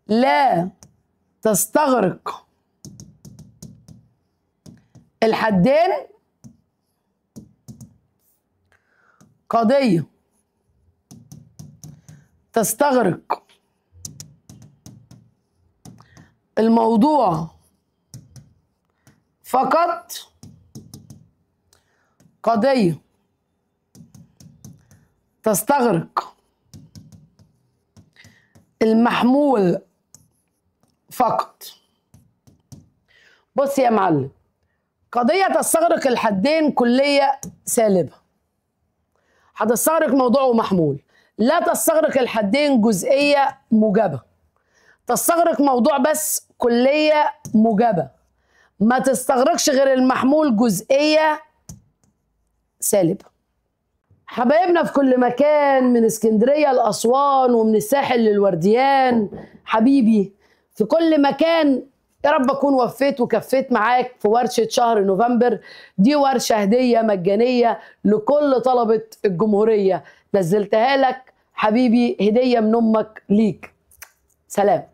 لا تستغرق الحدين، قضية تستغرق الموضوع فقط، قضية تستغرق المحمول فقط. بص يا معلم، قضية تستغرق الحدين كلية سالبة، هتستغرق موضوع ومحمول. لا تستغرق الحدين جزئية موجبة. تستغرق موضوع بس كلية موجبة. ما تستغرقش غير المحمول جزئية سالبة. حبايبنا في كل مكان، من اسكندرية لأسوان ومن الساحل للورديان، حبيبي في كل مكان، يا رب أكون وفيت وكفيت معاك في ورشة شهر نوفمبر. دي ورشة هدية مجانية لكل طلبة الجمهورية، نزلتها لك حبيبي هدية من أمك ليك. سلام.